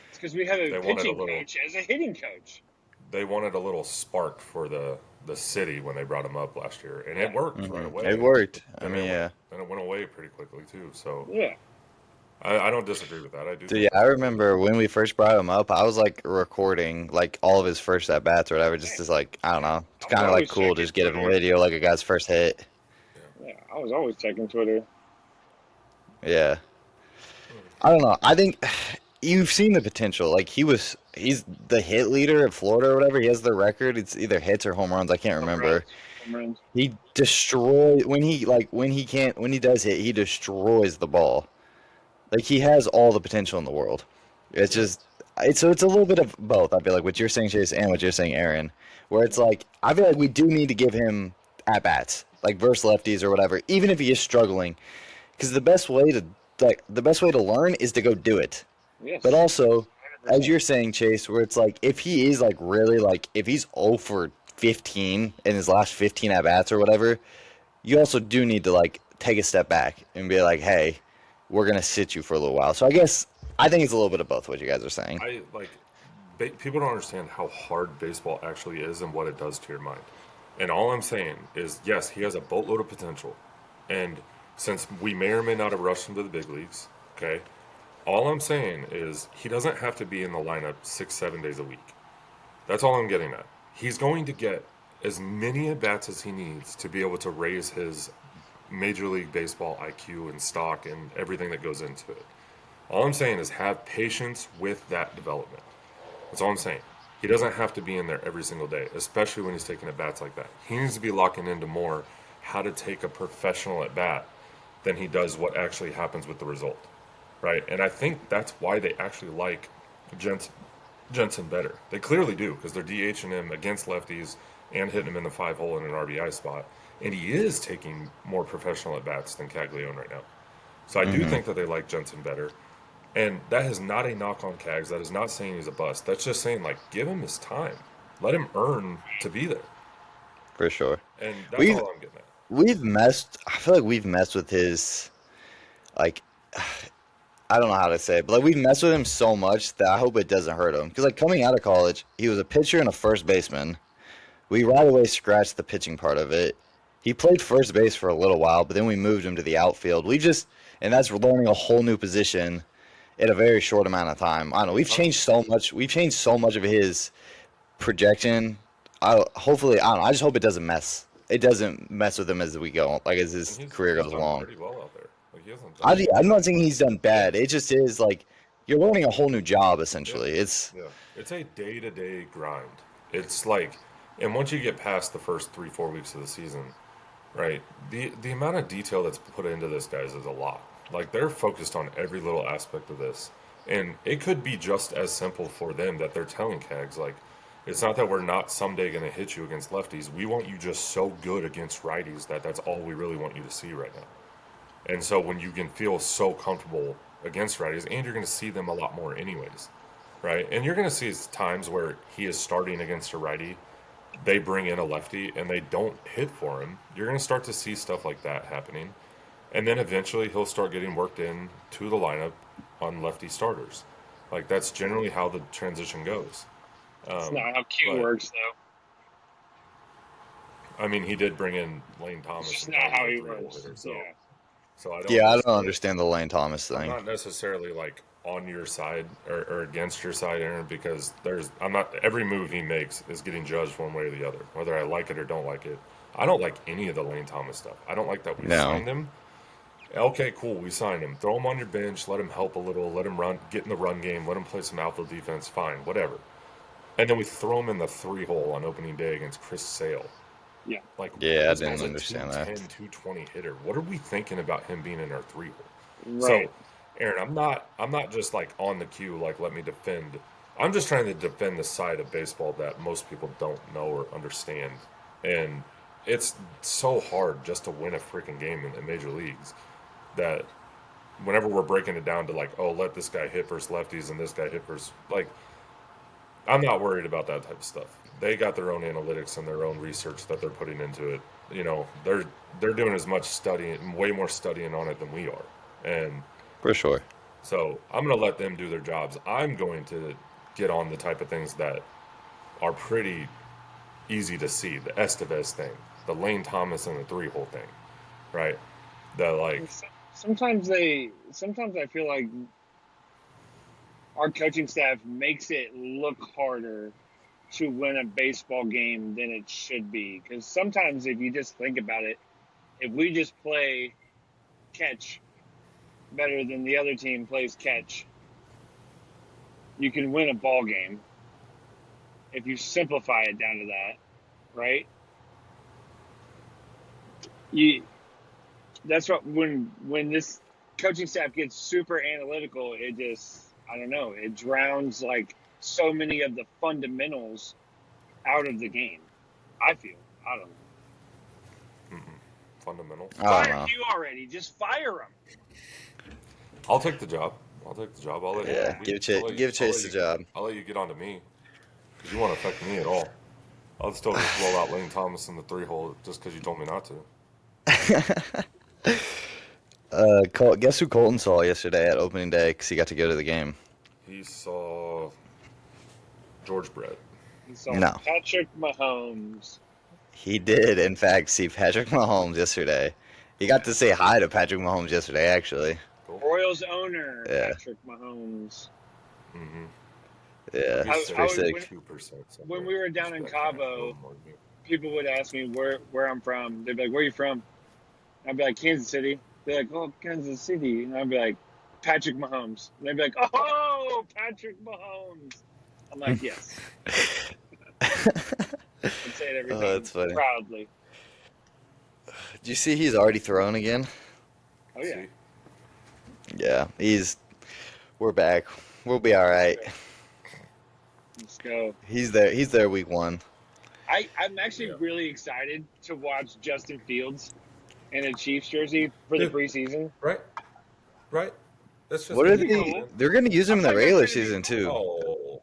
It's because we have They a wanted a pitching little- coach as a hitting coach. They wanted a little spark for the city when they brought him up last year, and it worked right away. It worked. I Then mean, yeah. Then it went away pretty quickly too. So Yeah. I don't disagree with that. I do. Dude, yeah, I remember when we first brought him up, I was like recording like all of his first at bats or whatever, just as like, I don't know. It's kind of like always cool, checking just get a Twitter. video like a guy's first hit. Yeah, I was always checking Twitter. Yeah. I don't know. I think you've seen the potential. Like he's the hit leader at Florida or whatever. He has the record. It's either hits or home runs. I can't remember. Home runs. He destroys when he does hit, he destroys the ball. Like he has all the potential in the world. It's just it's a little bit of both. I feel like what you're saying, Chase, and what you're saying, Aaron, where it's like I feel like we do need to give him at bats, like versus lefties or whatever, even if he is struggling, because the best way to learn is to go do it. Yes. But also, as you're saying, Chase, where it's like if he is like really like if he's 0 for 15 in his last 15 at bats or whatever, you also do need to like take a step back and be like, hey, we're gonna sit you for a little while. So I guess I think it's a little bit of both what you guys are saying. I like people don't understand how hard baseball actually is and what it does to your mind. And all I'm saying is, yes, he has a boatload of potential. And since we may or may not have rushed him to the big leagues, okay, all I'm saying is he doesn't have to be in the lineup 6, 7 days a week. That's all I'm getting at. He's going to get as many at bats as he needs to be able to raise his Major League Baseball IQ and stock and everything that goes into it. All I'm saying is have patience with that development. That's all I'm saying. He doesn't have to be in there every single day, especially when he's taking at bats like that. He needs to be locking into more how to take a professional at bat than he does what actually happens with the result, right? And I think that's why they actually like Jensen better. They clearly do because they're DHing him against lefties and hitting him in the 5 hole in an RBI spot, and he is taking more professional at bats than Caglione right now. So I do think that they like Jensen better. And that is not a knock on Cags. That is not saying he's a bust. That's just saying, like, give him his time. Let him earn to be there. For sure. And that's We've all I'm getting at. we've messed. I feel like we've messed with his like. I don't know how to say it, but like we've messed with him so much that I hope it doesn't hurt him. Because like coming out of college, he was a pitcher and a first baseman. We right away scratched the pitching part of it. He played first base for a little while, but then we moved him to the outfield. And that's learning a whole new position in a very short amount of time. I don't know. We've changed so much. We've changed so much of his projection. Hopefully, I don't know. I just hope it doesn't mess. It doesn't mess with him as we go, like as And his he's career goes done along. pretty well out there. Like, he hasn't done I'm not saying he's done bad. It just is like you're learning a whole new job essentially. Yeah. It's a day-to-day grind. It's like, and once you get past the first 3, 4 weeks of the season, right, the amount of detail that's put into this, guys, is a lot. Like, they're focused on every little aspect of this. And it could be just as simple for them that they're telling Cags, like, it's not that we're not someday going to hit you against lefties. We want you just so good against righties that that's all we really want you to see right now. And so when you can feel so comfortable against righties, and you're going to see them a lot more anyways, right? And you're going to see times where he is starting against a righty, they bring in a lefty, and they don't hit for him. You're going to start to see stuff like that happening. And then eventually he'll start getting worked in to the lineup on lefty starters. Like, that's generally how the transition goes. It's not how Q but works, though. I mean, he did bring in Lane Thomas. It's just and not call how him a he three-hole works. hitter, Yeah. so I don't. Yeah, I don't necessarily- understand the Lane Thomas I'm thing. not necessarily like on your side or against your side, Aaron, because I'm not, every move he makes is getting judged one way or the other, whether I like it or don't like it. I don't like any of the Lane Thomas stuff. I don't like that we No. signed him. Okay, cool, we signed him. Throw him on your bench, let him help a little, let him get in the run game, let him play some outfield defense, fine, whatever. And then we throw him in the 3-hole on opening day against Chris Sale. Yeah. Like, Yeah, I this didn't guy's a understand that. 210, 220 hitter. What are we thinking about him being in our 3-hole? Right. So, Aaron, I'm not just like on the queue, like let me defend. I'm just trying to defend the side of baseball that most people don't know or understand. And it's so hard just to win a freaking game in the major leagues that whenever we're breaking it down to like, oh, let this guy hit versus lefties and this guy hit versus, like, I'm not worried about that type of stuff. They got their own analytics and their own research that they're putting into it. You know, they're doing as much studying, way more studying on it than we are. And For sure. so I'm going to let them do their jobs. I'm going to get on the type of things that are pretty easy to see. The Estevez thing, the Lane Thomas and the 3-hole thing, right? The like, Sometimes I feel like our coaching staff makes it look harder to win a baseball game than it should be. Because sometimes, if you just think about it, if we just play catch better than the other team plays catch, you can win a ball game. If you simplify it down to that, right? That's what when this coaching staff gets super analytical, it just, I don't know, it drowns like so many of the fundamentals out of the game. I feel. I don't know. fundamental. I don't Fire know. you already. Just fire them. I'll take the job. I'll take the job. I'll let Yeah, you. give Chase the job. I'll let you get on to me because you won't affect me at all. I'll still just blow out Lane Thomas in the 3-hole just because you told me not to. Guess who Colton saw yesterday at opening day because he got to go to the game? He saw George Brett. He saw No. Patrick Mahomes. He did, in fact, see Patrick Mahomes yesterday. He got to say hi to Patrick Mahomes yesterday, actually. Cool. Royals owner Yeah. Patrick Mahomes. Mm-hmm. Yeah, I- it's I pretty would- sick. 2%. when we were down in Cabo, people would ask me where I'm from. They'd be like, "Where are you from?" I'd be like, "Kansas City." They're like, "Oh, Kansas City," and I'd be like, "Patrick Mahomes." And they'd be like, "Oh, Patrick Mahomes." I'm like, "Yes." I'd say it every Oh, time that's funny. proudly. Did you see he's already thrown again? Oh yeah. Yeah, we're back. We'll be all right. Let's go. He's there week 1. I'm actually Yeah. really excited to watch Justin Fields in a Chiefs jersey for the Dude. preseason. Right. That's just What are Pretty they? cool. They're gonna use him in the I thought regular that's gonna be season too. Oh,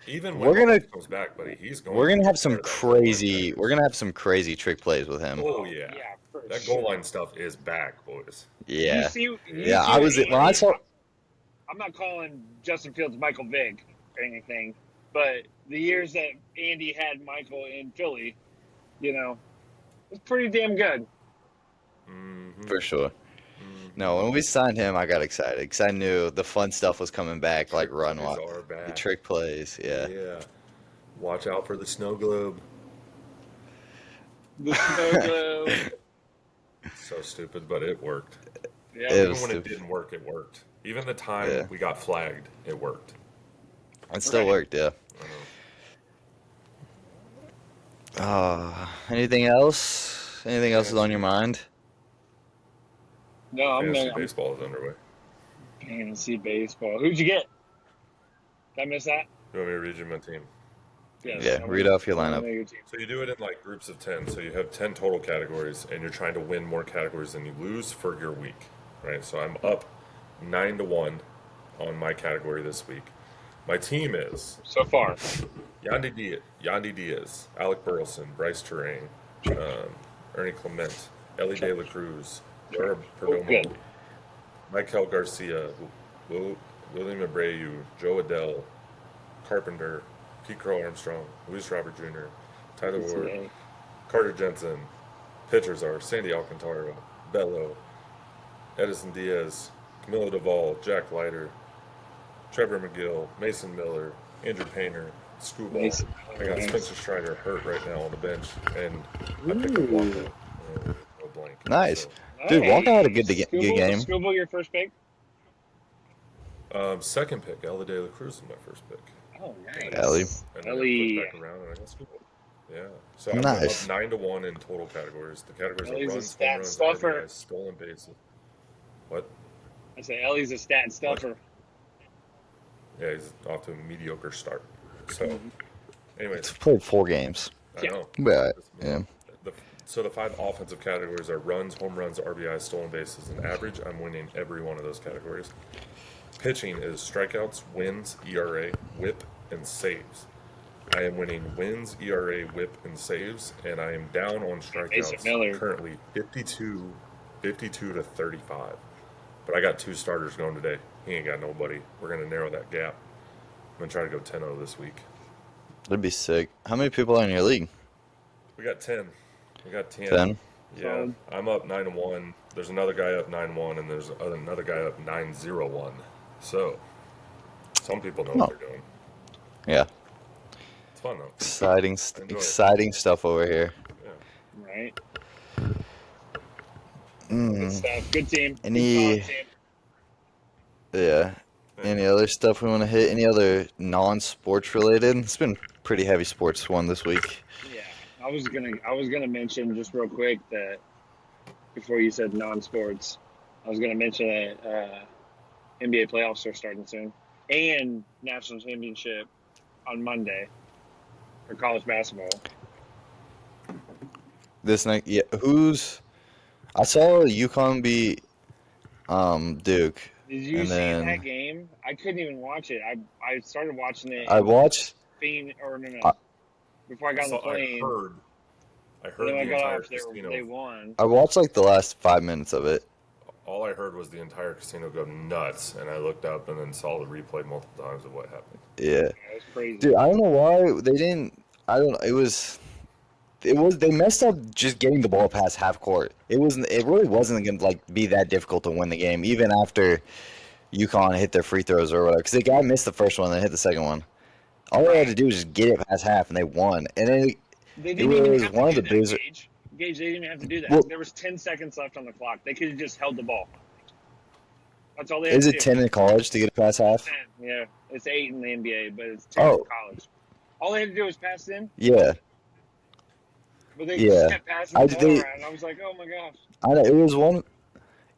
even We're when gonna- Mahomes comes back, buddy, he's going. We're gonna to have some tear that goal line crazy. back. We're gonna have some crazy trick plays with him. Oh yeah, for that sure. goal line stuff is back, boys. Yeah. You Yeah, see I was Andy- when I saw. I'm not calling Justin Fields Michael Vick or anything, but the years that Andy had Michael in Philly, it's pretty damn good. Mm-hmm. For sure. No, when we signed him, I got excited because I knew the fun stuff was coming back, like run Plays walk, are back. trick plays. Yeah. Yeah. Watch out for the snow globe. The snow globe. So stupid, but it worked. Yeah. It Even was when it stupid. didn't work, it worked. Even the time Yeah. we got flagged, it worked. It still Right. worked. Yeah. I know. Anything else? Anything else is on your mind? No, I'm Fantasy gonna baseball is underway. fantasy baseball. Who'd you get? Did I miss that? You want me to read you my team? Yes, Yeah, I wanna- read off your I wanna lineup. know your team. So you do it in like groups of 10. So you have 10 total categories, and you're trying to win more categories than you lose for your week, right? So I'm up 9-1 on my category this week. My team is So far. Yandy Diaz, Alec Burleson, Bryce Terrain, Ernie Clement, Ellie De La Cruz, Laura Perdomo, good. Michael Garcia, William Abreu, Joe Adele, Carpenter, Pete Crow Armstrong, Luis Robert Jr., Tyler Ward, Today. Carter Jensen. Pitchers are Sandy Alcantara, Bello, Edison Diaz, Camilo Duvall, Jack Leiter, Trevor McGill, Mason Miller, Andrew Painter, Scooball. Mason I got Miller. Spencer Strider hurt right now on the bench, and I picked up Blanco. No blank. Nice. So, Dude, Walker had a good Scooble- game. Scooble, your first pick? second pick, Ellie De La Cruz is my first pick. Oh, nice. Ellie. And then I Ellie. flipped back around and I got Scooball. Yeah. So I'm Nice. up 9-1 in total categories. The categories Ellie's are a runs, stat home runs, stuffer. RBIs, stolen bases. What? I say Ellie's a stat stuffer. Yeah, he's off to a mediocre start. So, anyways, It's played 4 games. I Yeah. know. But yeah. So the 5 offensive categories are runs, home runs, RBIs, stolen bases, and average. I'm winning every one of those categories. Pitching is strikeouts, wins, ERA, WHIP, and saves. I am winning wins, ERA, WHIP, and saves, and I am down on Mason Miller. strikeouts currently 52 to 35. But I got 2 starters going today. He ain't got nobody. We're gonna narrow that gap. I'm gonna try to go 10-0 this week. That'd be sick. How many people are in your league? We got 10. We got 10. 10? Yeah, Solid. I'm up 9-1. There's another guy up 9-1, and there's another guy up 9-0-1. So, some people know what they're doing. Yeah. It's fun though. Exciting, Enjoy it. exciting stuff over here. Yeah. Right? Mm. Good stuff. Good team. Any- Good solid team. Yeah. Any other stuff we want to hit? Any other non-sports related? It's been pretty heavy sports one this week. Yeah. I was gonna mention just real quick that before you said non-sports, I was gonna mention that NBA playoffs are starting soon, and national championship on Monday for college basketball. This night, yeah. I saw UConn beat Duke. Did you And see that then game? I couldn't even watch it. I started watching it I in watched. Phoenix, or no, I, before I got on the So plane, I and then heard when I the got entire off, they casino. won. I watched like the last 5 minutes of it. All I heard was the entire casino go nuts, and I looked up and then saw the replay multiple times of what happened. Yeah, Yeah, it was crazy. dude. I don't know why they didn't. I don't. It was. It was. They messed up just getting the ball past half court. It wasn't. It really wasn't gonna like be that difficult to win the game, even after UConn hit their free throws or whatever. Because the guy missed the first one, then hit the second one. All they had to Right. do was just get it past half, and they won. And then They it didn't even was have to one of do the that, Boozers. Gage. Gage, they didn't even have to do that. Well, There was 10 seconds left on the clock. They could have just held the ball. That's all they had is to it do. 10 in college to get it past half? 10. Yeah, it's 8 in the NBA, but it's 10 in Oh, college. All they had to do was pass in, yeah, but they just yeah. kept passing the ball They. around. I was like, oh my gosh. I know it was one.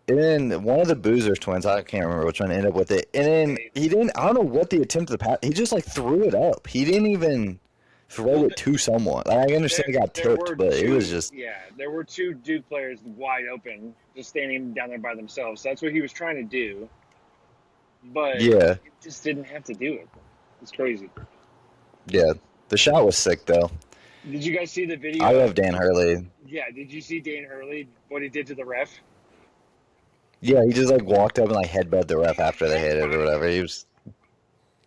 And then one of the Boozers twins, I can't remember which one, ended up with it. And then he didn't. I don't know what the attempt to pass. He just like threw it up. He didn't even throw Well, it to someone. Like, I understand it got there tipped, were but it was two, just yeah, there were two Duke players wide open, just standing down there by themselves. That's what he was trying to do, but yeah, he just didn't have to do it. It's crazy. yeah. The shot was sick though. Did you guys see the I video? love Dan Hurley. Yeah, did you see Dan Hurley, what he did to the ref? Yeah, he just like walked up and like headbutted the ref after they hit it or whatever. He was.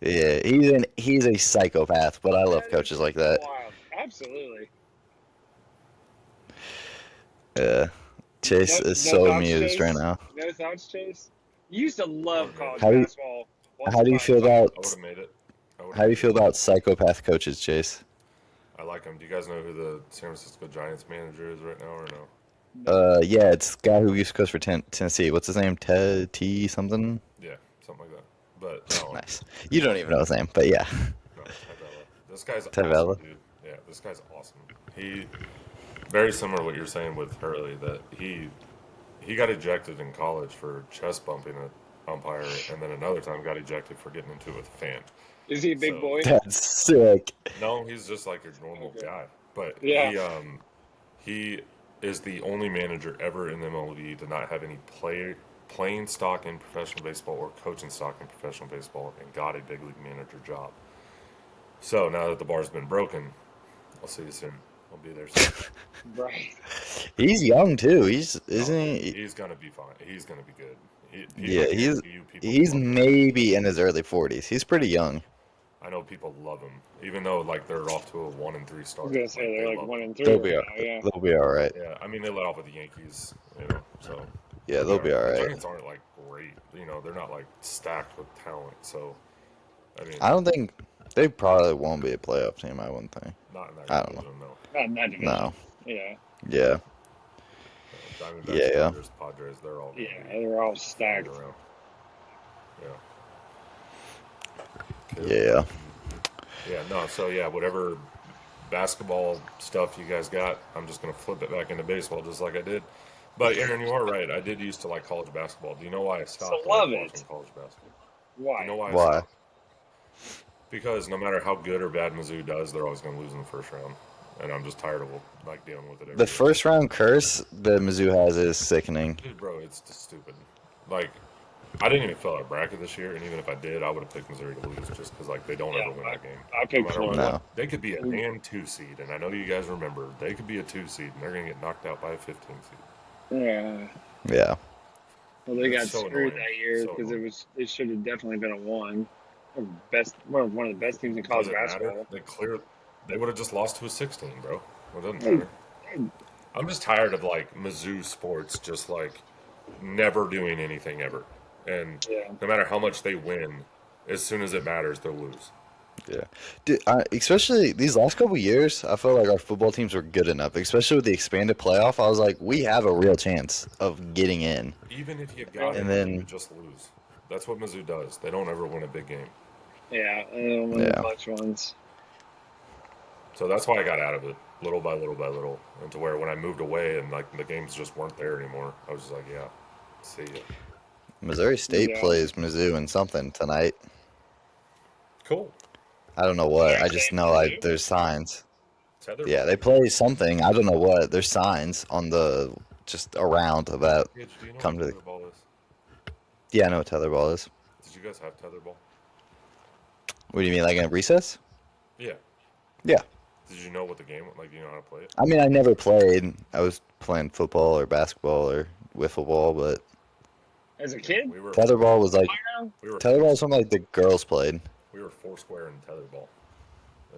Yeah, he's a psychopath, but I love That is coaches like that. wild. Absolutely. Yeah, Chase No, is no so thoughts, amused Chase? right now. No thoughts, Chase? You used to love college How do you basketball. Once how do you upon a feel time. I about would have made it. I would how have do you made feel it. about psychopath coaches, Chase? I like him. Do you guys know who the San Francisco Giants manager is right now, or no? Yeah, it's the guy who used to coach for Tennessee. What's his name? Ted T something. Yeah, something like that. But no, Nice. You don't even know his name, but yeah. no, Tavella. This guy's Tavella. awesome, dude. Yeah, this guy's awesome. He very similar to what you're saying with Hurley, that he got ejected in college for chest bumping an umpire, and then another time got ejected for getting into it with a fan. Is he a big So boy? That's sick. no, he's just like your normal Okay. guy. But Yeah. he is the only manager ever in the MLB to not have any playing stock in professional baseball or coaching stock in professional baseball, and got a big league manager job. So now that the bar's been broken, I'll see you soon. I'll be there soon. Right. He's young too. He's No, isn't he? he's gonna be fine. He's gonna be good. Yeah, I he's guarantee you people he's love him. maybe in his early 40s. He's pretty young. I know people love him, even though like they're off to a 1-3 I start. was gonna say they're they like love 1 him. and 3 They'll right be all, now. Yeah. they'll be all right. Yeah, I mean they let off with the Yankees, you know. So Yeah, they'll be all the right. Giants aren't like great, you know. They're not like stacked with talent. So I mean, I don't think they probably won't be a playoff team. I wouldn't think. not in that I don't know. division, no. Not in that division. No. Yeah. Yeah. Diamondbacks, Yeah. Dodgers, Padres, they're all gonna Yeah. be They're all flying stacked. around. Yeah. Cool. Yeah. Yeah, no, so yeah, whatever basketball stuff you guys got, I'm just gonna flip it back into baseball just like I did. But Aaron, you are right. I did used to like college basketball. Do you know why I stopped love watching it. college basketball? Do Why? you know why I Why? stopped? Because no matter how good or bad Mizzou does, they're always gonna lose in the first round, and I'm just tired of like dealing with it every The year. first round curse that Mizzou has is sickening. Dude, bro, it's just stupid. Like, I didn't even fill out a bracket this year, and even if I did, I would have picked Missouri to lose just because like they don't Yeah, ever win that game. I No picked matter Florida. what, No. they could be a damn 2 seed, and I know you guys remember they could be a 2 seed, and they're gonna get knocked out by a 15 seed. Yeah. Yeah. Well, they got It's so screwed annoying. that year So because annoying. it should have definitely been a 1. One of the best teams in college Does it matter? basketball. They would have just lost to a 16, bro. Well, it doesn't matter. I'm just tired of like Mizzou sports just like never doing anything ever, and Yeah. no matter how much they win, as soon as it matters, they'll lose. Yeah. Dude, especially these last couple years, I felt like our football teams were good enough, especially with the expanded playoff. I was like, we have a real chance of getting in. Even if you got And it, then- you would just lose. That's what Mizzou does. They don't ever win a big game. Yeah. And then win Yeah. the clutch ones. So that's why I got out of it, little by little by little, and to where when I moved away and like the games just weren't there anymore, I was just like, yeah, see ya. Missouri State Yeah. plays Mizzou in something tonight. Cool. I don't know what. Yeah, I just same know Mizzou? there's signs. Tether. Yeah, they play something. I don't know what. There's signs on the just around about. Gage, do you know come what to the- tether ball is? Yeah, I know what tetherball is. Did you guys have tetherball? What do you mean, like in recess? Yeah. Yeah. Did you know what the game? Like, do you know how to play it? I mean, I never played. I was playing football or basketball or wiffle ball, but As a kid, We were tetherball was like we were tetherball was something like the girls played. we were Foursquare and tetherball.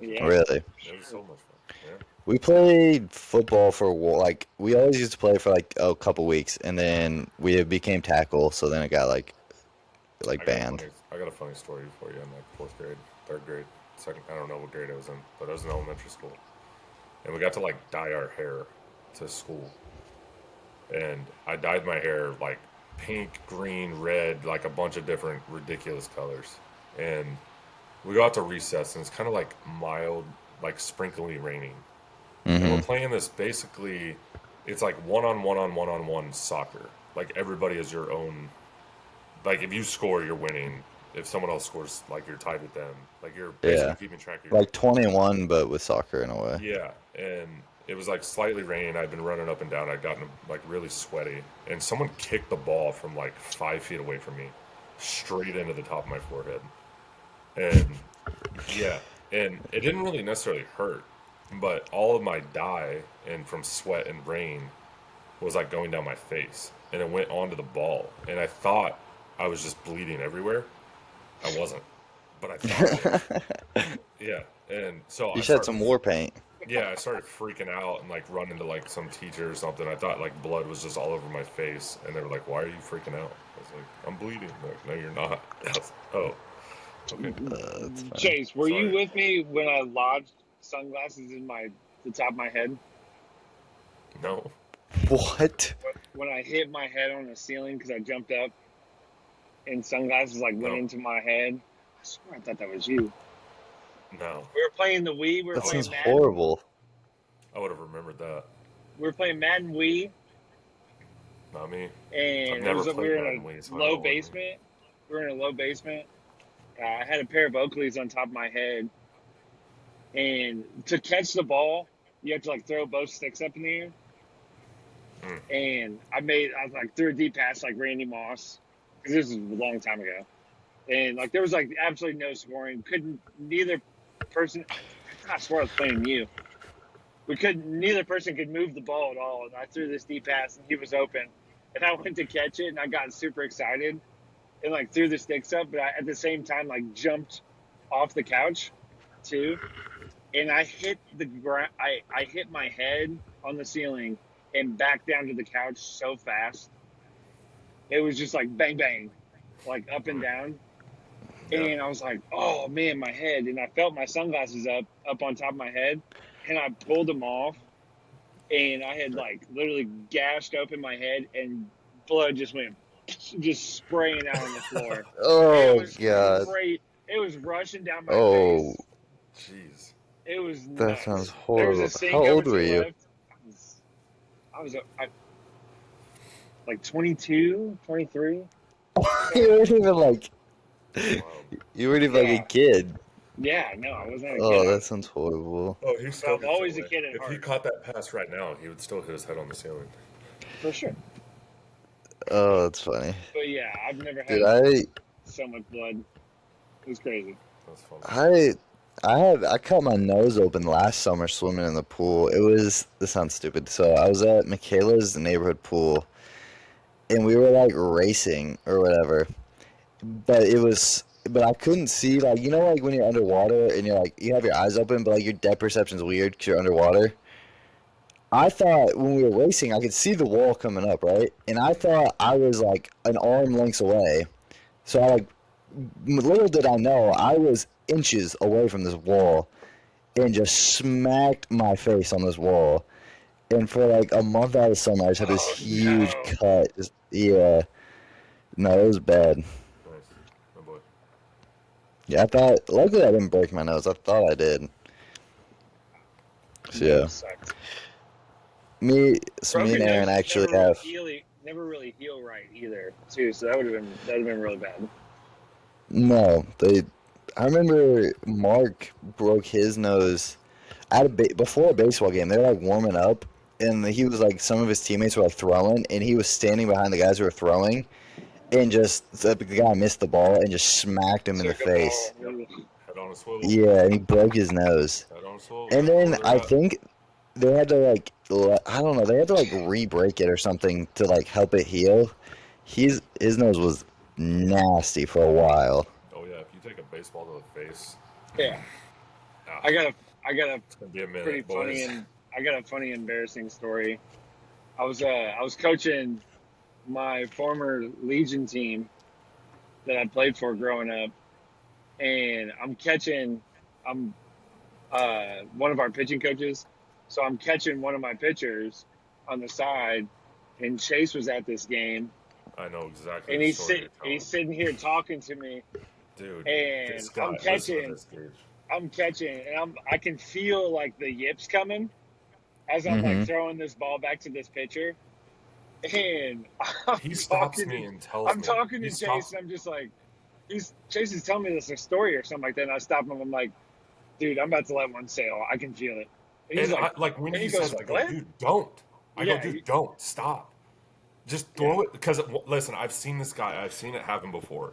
yeah. Really. It was so much fun. Yeah. We played football for like we always used to play for like a couple weeks, and then we became tackle. So then it got like banned. I got a funny story for you in like fourth grade, third grade, second. I don't know what grade I was in, but I was in elementary school, and we got to like dye our hair to school, and I dyed my hair like pink, green, red, like a bunch of different ridiculous colors, and we got to recess, and it's kind of like mild, like sprinkly raining, and we're Hmm. playing this basically. It's like one-on-one soccer. Like everybody is your own. Like if you score, you're winning. If someone else scores, like you're tied with them. Like you're basically Yeah, keeping track of your. like 21, but with soccer in a way. Yeah, and it was like slightly raining. I'd been running up and down. I'd gotten like really sweaty, and someone kicked the ball from like 5 feet away from me, straight into the top of my forehead. And yeah, and it didn't really necessarily hurt, but all of my dye and from sweat and rain was like going down my face, and it went onto the ball, and I thought I was just bleeding everywhere. I wasn't, but I thought I was. Yeah, and so You I shed started. some war paint. Yeah, I started freaking out and like running to like some teacher or something. I thought like blood was just all over my face, and they were like, "Why are you freaking out?" I was like, "I'm bleeding." They're like, "No, you're not." I was, oh, okay. That's funny. Chase, were you Sorry. with me when I lodged sunglasses in the top of my head? No, What? When I hit my head on the ceiling because I jumped up and sunglasses like went no, into my head. I swear I thought that was you. no. We were playing the Wii. We were That playing sounds Madden. horrible. I would have remembered that. We were playing Madden Wii, Not me. I've and never we played were in Madden a Wii, so I don't low know what. basement. We were in a low basement. I had a pair of Oakleys on top of my head, and to catch the ball, you have to like throw both sticks up in the air. Mm. And I was like threw a deep pass like Randy Moss because this was a long time ago, and like there was like absolutely no scoring. Couldn't neither person. I swear I was playing you. Neither person could move the ball at all, and I threw this deep pass, and he was open, and I went to catch it, and I got super excited, and like threw the sticks up, but at the same time like jumped off the couch, too, and I hit the ground. I hit my head on the ceiling and back down to the couch so fast. It was just like bang bang, like up and Mm. down. Yeah. And I was like, oh man, my head. And I felt my sunglasses up on top of my head, and I pulled them off, and I had like literally gashed open my head, and blood just went just spraying out on the floor. It Oh was God. great. It was rushing down my Oh, face. Jeez. It was that nuts. sounds There was horrible. a sink How over old to were the you? left. Like 22, 23. You weren't even like Wow. you weren't even like Yeah. a kid. Yeah, no, I wasn't a kid. Oh, that sounds horrible. Oh, he still I'm gets always a away. kid at If he heart. caught that pass right now, he would still hit his head on the ceiling. For sure. Oh, that's funny. But yeah, I've never had Dude, so much blood. It was crazy. That's funny. I cut my nose open last summer swimming in the pool. This sounds stupid. So I was at Michaela's neighborhood pool, and we were like racing or whatever. But I couldn't see, like, you know, like when you're underwater and you're like, you have your eyes open, but like your depth perception's weird because you're underwater. I thought when we were racing, I could see the wall coming up, right? And I thought I was like an arm lengths away. So little did I know, I was inches away from this wall and just smacked my face on this wall. And for like a month out of summer, I just had this Oh, huge no. cut. Yeah, no, it was bad. Nice. Oh boy. Yeah, luckily I didn't break my nose. I thought I did. So yeah, That sucked. me and Broken Aaron noses actually never have. never really heal right either, too. So that would have been really bad. No, I remember Mark broke his nose before a baseball game. They were like warming up, and he was like, some of his teammates were like throwing, and he was standing behind the guys who were throwing, and just the guy missed the ball and just smacked him in the Took a face. ball. Yep. Head on a swivel. Yeah, and he broke his nose. Head on a swivel. And That's then where they're I at. think they had to I don't know, they had to re-break it or something to help it heal. His nose was nasty for a while. Oh yeah, if you take a baseball to the face, Yeah. ah, I got a it's gonna be a minute, pretty boys. funny and I got a funny embarrassing story. I was coaching my former Legion team that I played for growing up, and I'm one of our pitching coaches, so I'm catching one of my pitchers on the side, and Chase was at this game, I know exactly and the he's story you're telling. sitting here talking to me, Dude, and this guy, I'm listen to catching, this, dude. and I can feel like the yips coming as I'm Mm-hmm. throwing this ball back to this pitcher, and He stops me and tells I'm me. talking He to stops- Chase, and I'm just like, Chase is telling me this a story or something like that, and I stop him. I'm like, dude, I'm about to let one sail. I can feel it. And he's And like, when and he he goes, says it, I go, "What?" dude, don't. I Yeah, go, dude, don't. Stop. Just throw it. Because, listen, I've seen this guy. I've seen it happen before.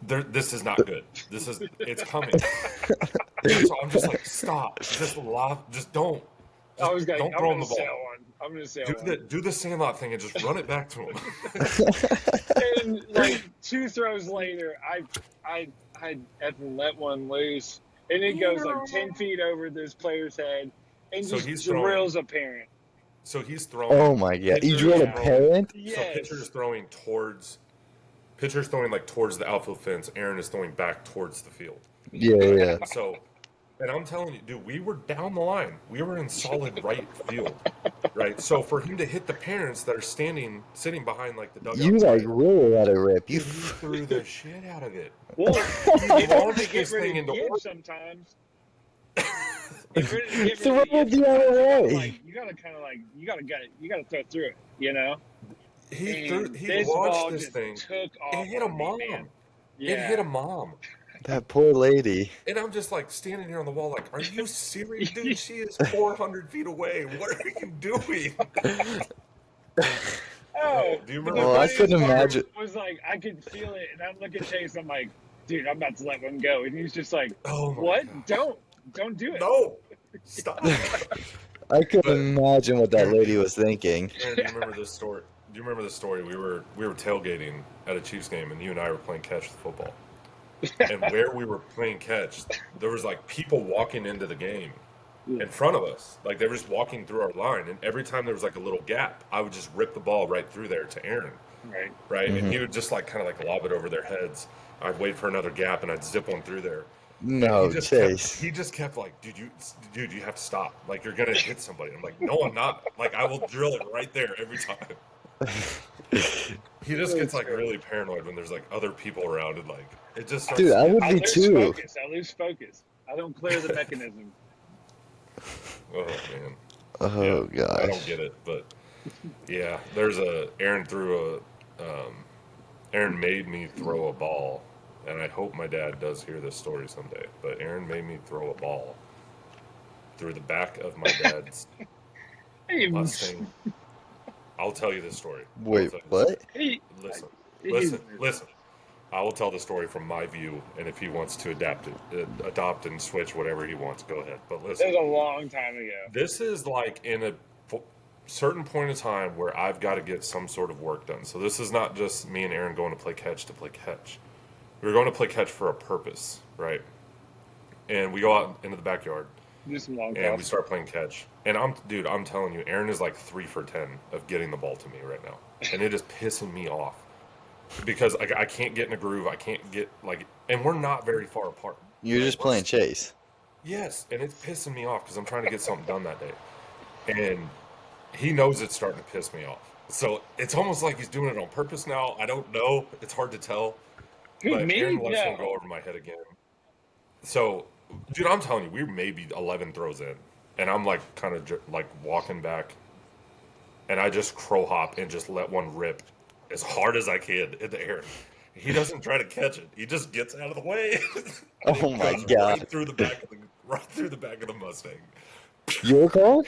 This is not good. It's coming. So I'm just like, stop. Just don't. I was Just like, don't I'm throw him gonna the sail ball. one. I'm gonna sail one. Do the Sandlot thing and just run it back to him. And 2 throws later, I effing let one loose, and it goes 10 feet over this player's head, and So just he's throwing. drills a parent. So he's throwing. Oh my god. You pitcher drilled is a throwing- parent? So Yes. pitcher's throwing towards towards the outfield fence. Aaron is throwing back towards the field. Yeah. And I'm telling you, dude, we were down the line. We were in solid right field, right? So for him to hit the parents that are sitting behind the dugout, You really let it rip. dude, he threw the shit out of it. Well, in order to get this rid thing of into yips, order. sometimes. In order to get Throw rid of it yips, the other sometimes way. you gotta throw through it, you know. He And he this launched ball this just thing. took off. It hit a on me, mom. man. It hit a mom. That poor lady. And I'm just standing here on the wall, are you serious, dude? She is 400 feet away. What are you doing? Oh, do you but remember? the Oh, I funniest couldn't part imagine. Was I could feel it, and I'm looking at Chase. I'm like, dude, I'm about to let one go, and he's just like, Oh my what? God. Don't do it. No, stop. I couldn't But- imagine what that lady was thinking. Aaron, do you remember this story? Do you remember the story? We were tailgating at a Chiefs game, and you and I were playing catch with football. And where we were playing catch, there was people walking into the game in front of us. They were just walking through our line, and every time there was a little gap, I would just rip the ball right through there to Aaron. Right? Mhm. And he would just kind of lob it over their heads. I'd wait for another gap, and I'd zip one through there. No, he just Chase. He just kept dude, you have to stop. You're gonna hit somebody. I'm like, no, I'm not. I will drill it right there every time. He just gets really paranoid when there's other people around, and it just starts. Dude, I would I be lose too. focus. I don't clear the mechanism. Oh man. Oh Yeah, I gosh. don't get it, but yeah, Aaron made me throw a ball, and I hope my dad does hear this story someday. But Aaron made me throw a ball through the back of my dad's Mustang. I'll tell you this story. Wait, what? Listen. I will tell the story from my view, and if he wants to adopt and switch whatever he wants, go ahead. But listen, That was a long time ago. this is in a certain point in time where I've got to get some sort of work done. So this is not just me and Aaron going to play catch to play catch. We're going to play catch for a purpose, right? And we go out into the backyard Do some long and we toss. start playing catch. And I'm telling you, Aaron is 3 for 10 of getting the ball to me right now, and it is pissing me off because I can't get in a groove. I can't get and we're not very far apart. You're just We're playing chase. Yes, and it's pissing me off because I'm trying to get something done that day. And he knows it's starting to piss me off. So it's almost like he's doing it on purpose now. I don't know. It's hard to tell. Who, But me? Aaron lets one No. go over my head again. So, dude, I'm telling you, we're maybe 11 throws in. And I'm kind of walking back. And I just crow hop and just let one rip as hard as I can in the air. He doesn't try to catch it. He just gets out of the way. Oh my Goes god. Right through the back of the Mustang. Your car?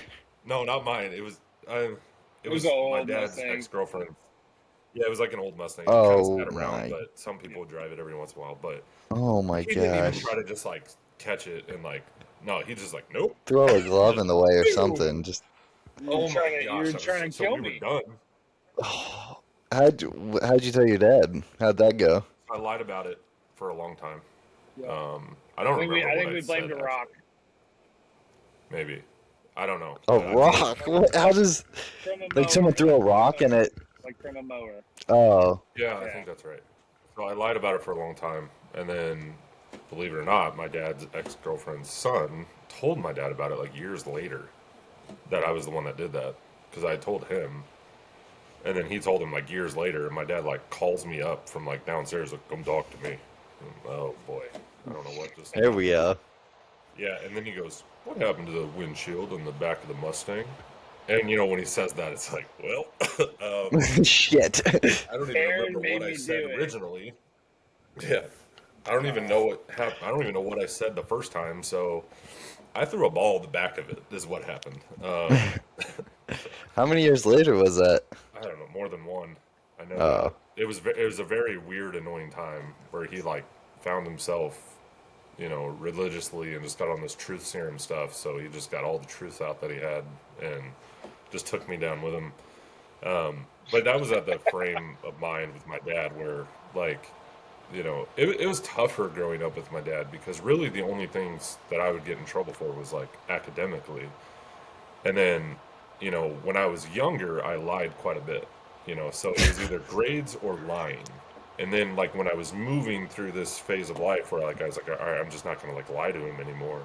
No, not mine. It was was my an old dad's Mustang. ex-girlfriend. Yeah, it was like an old Mustang. It kind of Oh sat around, my. but some people would drive it every once in a while. But Oh my he didn't even gosh. try to just like catch it and like, no, he just like, nope. Throw a glove Just, in the way or boom. something. Just Oh my You gosh, were that was trying to so kill we were me. done. how'd you tell your dad? How'd that go? I lied about it for a long time. Yeah. I don't remember I what think I we blamed said a rock. actually. Maybe. I don't know. A But I think rock? What? How does From a like someone mower, threw a rock and it? like from a mower. Oh, yeah, I Yeah. think that's right. So I lied about it for a long time, and then, believe it or not, my dad's ex-girlfriend's son told my dad about it like years later that I was the one that did that because I told him, and then he told him like years later, and my dad like calls me up from like downstairs like, "Come talk to me." Oh boy, I don't know what just there we go. Yeah, and then he goes, "What happened to the windshield on the back of the Mustang?" And you know when he says that, it's like, well, Shit. I don't even Aaron remember made what I me said do it. originally. Yeah, I don't even know what happened. I don't even know what I said the first time. So I threw a ball at the back of it. Is what happened. How many years later was that? I don't know, more than one. I know that Oh, it was a very weird, annoying time where he like found himself, you know, religiously and just got on this truth serum stuff. So he just got all the truth out that he had and just took me down with him. But that was at the frame of mind with my dad where like, you know, it was tougher growing up with my dad because really the only things that I would get in trouble for was like academically. And then, you know, when I was younger, I lied quite a bit, you know, so it was either grades or lying. And then, like, when I was moving through this phase of life where, like, I was like, all right, I'm just not going to, like, lie to him anymore.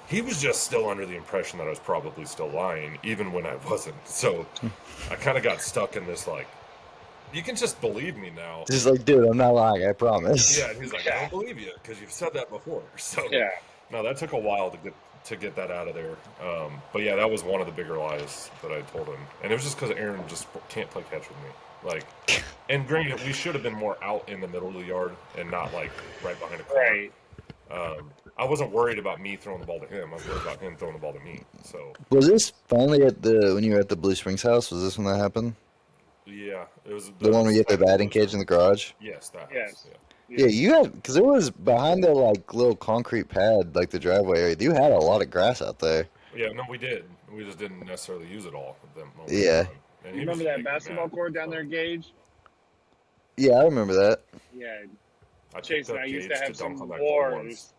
He was just still under the impression that I was probably still lying, even when I wasn't. So I kind of got stuck in this, like, you can just believe me now. just like, dude, I'm not lying. I promise. Yeah, and he's like, I don't believe you because you've said that before. So Yeah. no, that took a while to get that out of there. But yeah, that was one of the bigger lies that I told him, and it was just because Aaron just can't play catch with me. Like, and granted, we should have been more out in the middle of the yard and not like right behind a car. Right. I wasn't worried about me throwing the ball to him. I was worried about him throwing the ball to me. So Was this finally when you were at the Blue Springs house? Was this when that happened? yeah, it was The one where you had the side of batting cage in the garage? Yes, that house. Yes. Yeah. Yeah, you had, because it was behind the like little concrete pad, like the driveway area. You had a lot of grass out there. Yeah, no, we did. We just didn't necessarily use it all at that moment. Yeah. And You he was remember that making me basketball mad. court down there, Gage? Yeah, I remember that. Yeah. I Chase picked and up I used Gage to have dunk on some that goal wars. once.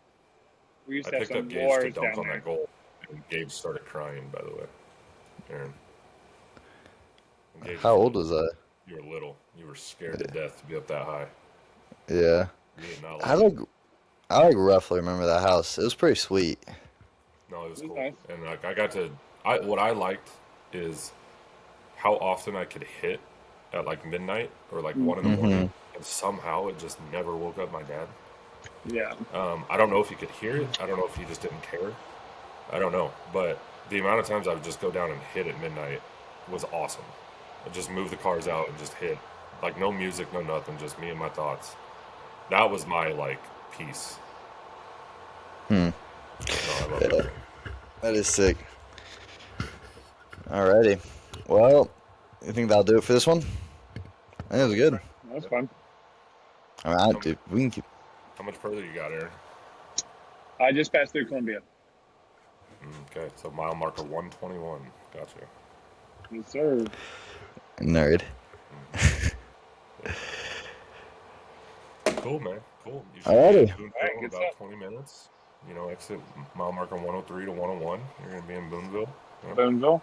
We used I to have picked up some Gage to wars dunk down on there. that goal, and Gage started crying. By the way, Aaron. And Gage How was old was I? You were little. You were scared to death to be up that high. Yeah. You did not I like it. like I like roughly remember that house. It was pretty sweet. No, it was It was cool. nice. And like I got to, what I liked is how often I could hit at like midnight or like 1 in the morning, and somehow it just never woke up my dad. Yeah. I don't know if he could hear it. I don't know if he just didn't care. I don't know. But the amount of times I would just go down and hit at midnight was awesome. I'd just move the cars out and just hit. Like no music, no nothing, just me and my thoughts. That was my like peace. Hmm. No, I love it. That is sick. Alrighty. Well, you think that'll do it for this one? I think it was good. That was fun. Alright, dude. We can keep. How much further you got, Aaron? I just passed through Columbia. Okay, so mile marker 121. Gotcha. Yes, sir. Nerd. Cool, man. Cool. You should Alrighty. be in Boonville Alright, in good about stuff. 20 minutes. You know, exit mile marker 103 to 101. You're going to be in Boonville. Yeah, Boonville.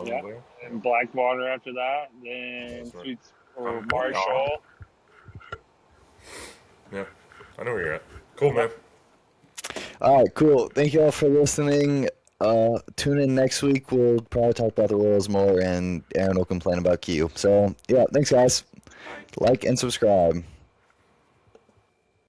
Yeah. Boonville. And Blackwater after that. Then That's right. Sweets or Oh, Marshall. Yeah, I know where you're at. Cool, man. Alright, cool. Thank you all for listening. Tune in next week. We'll probably talk about the Royals more, and Aaron will complain about Q. So, yeah, thanks, guys. Like and subscribe.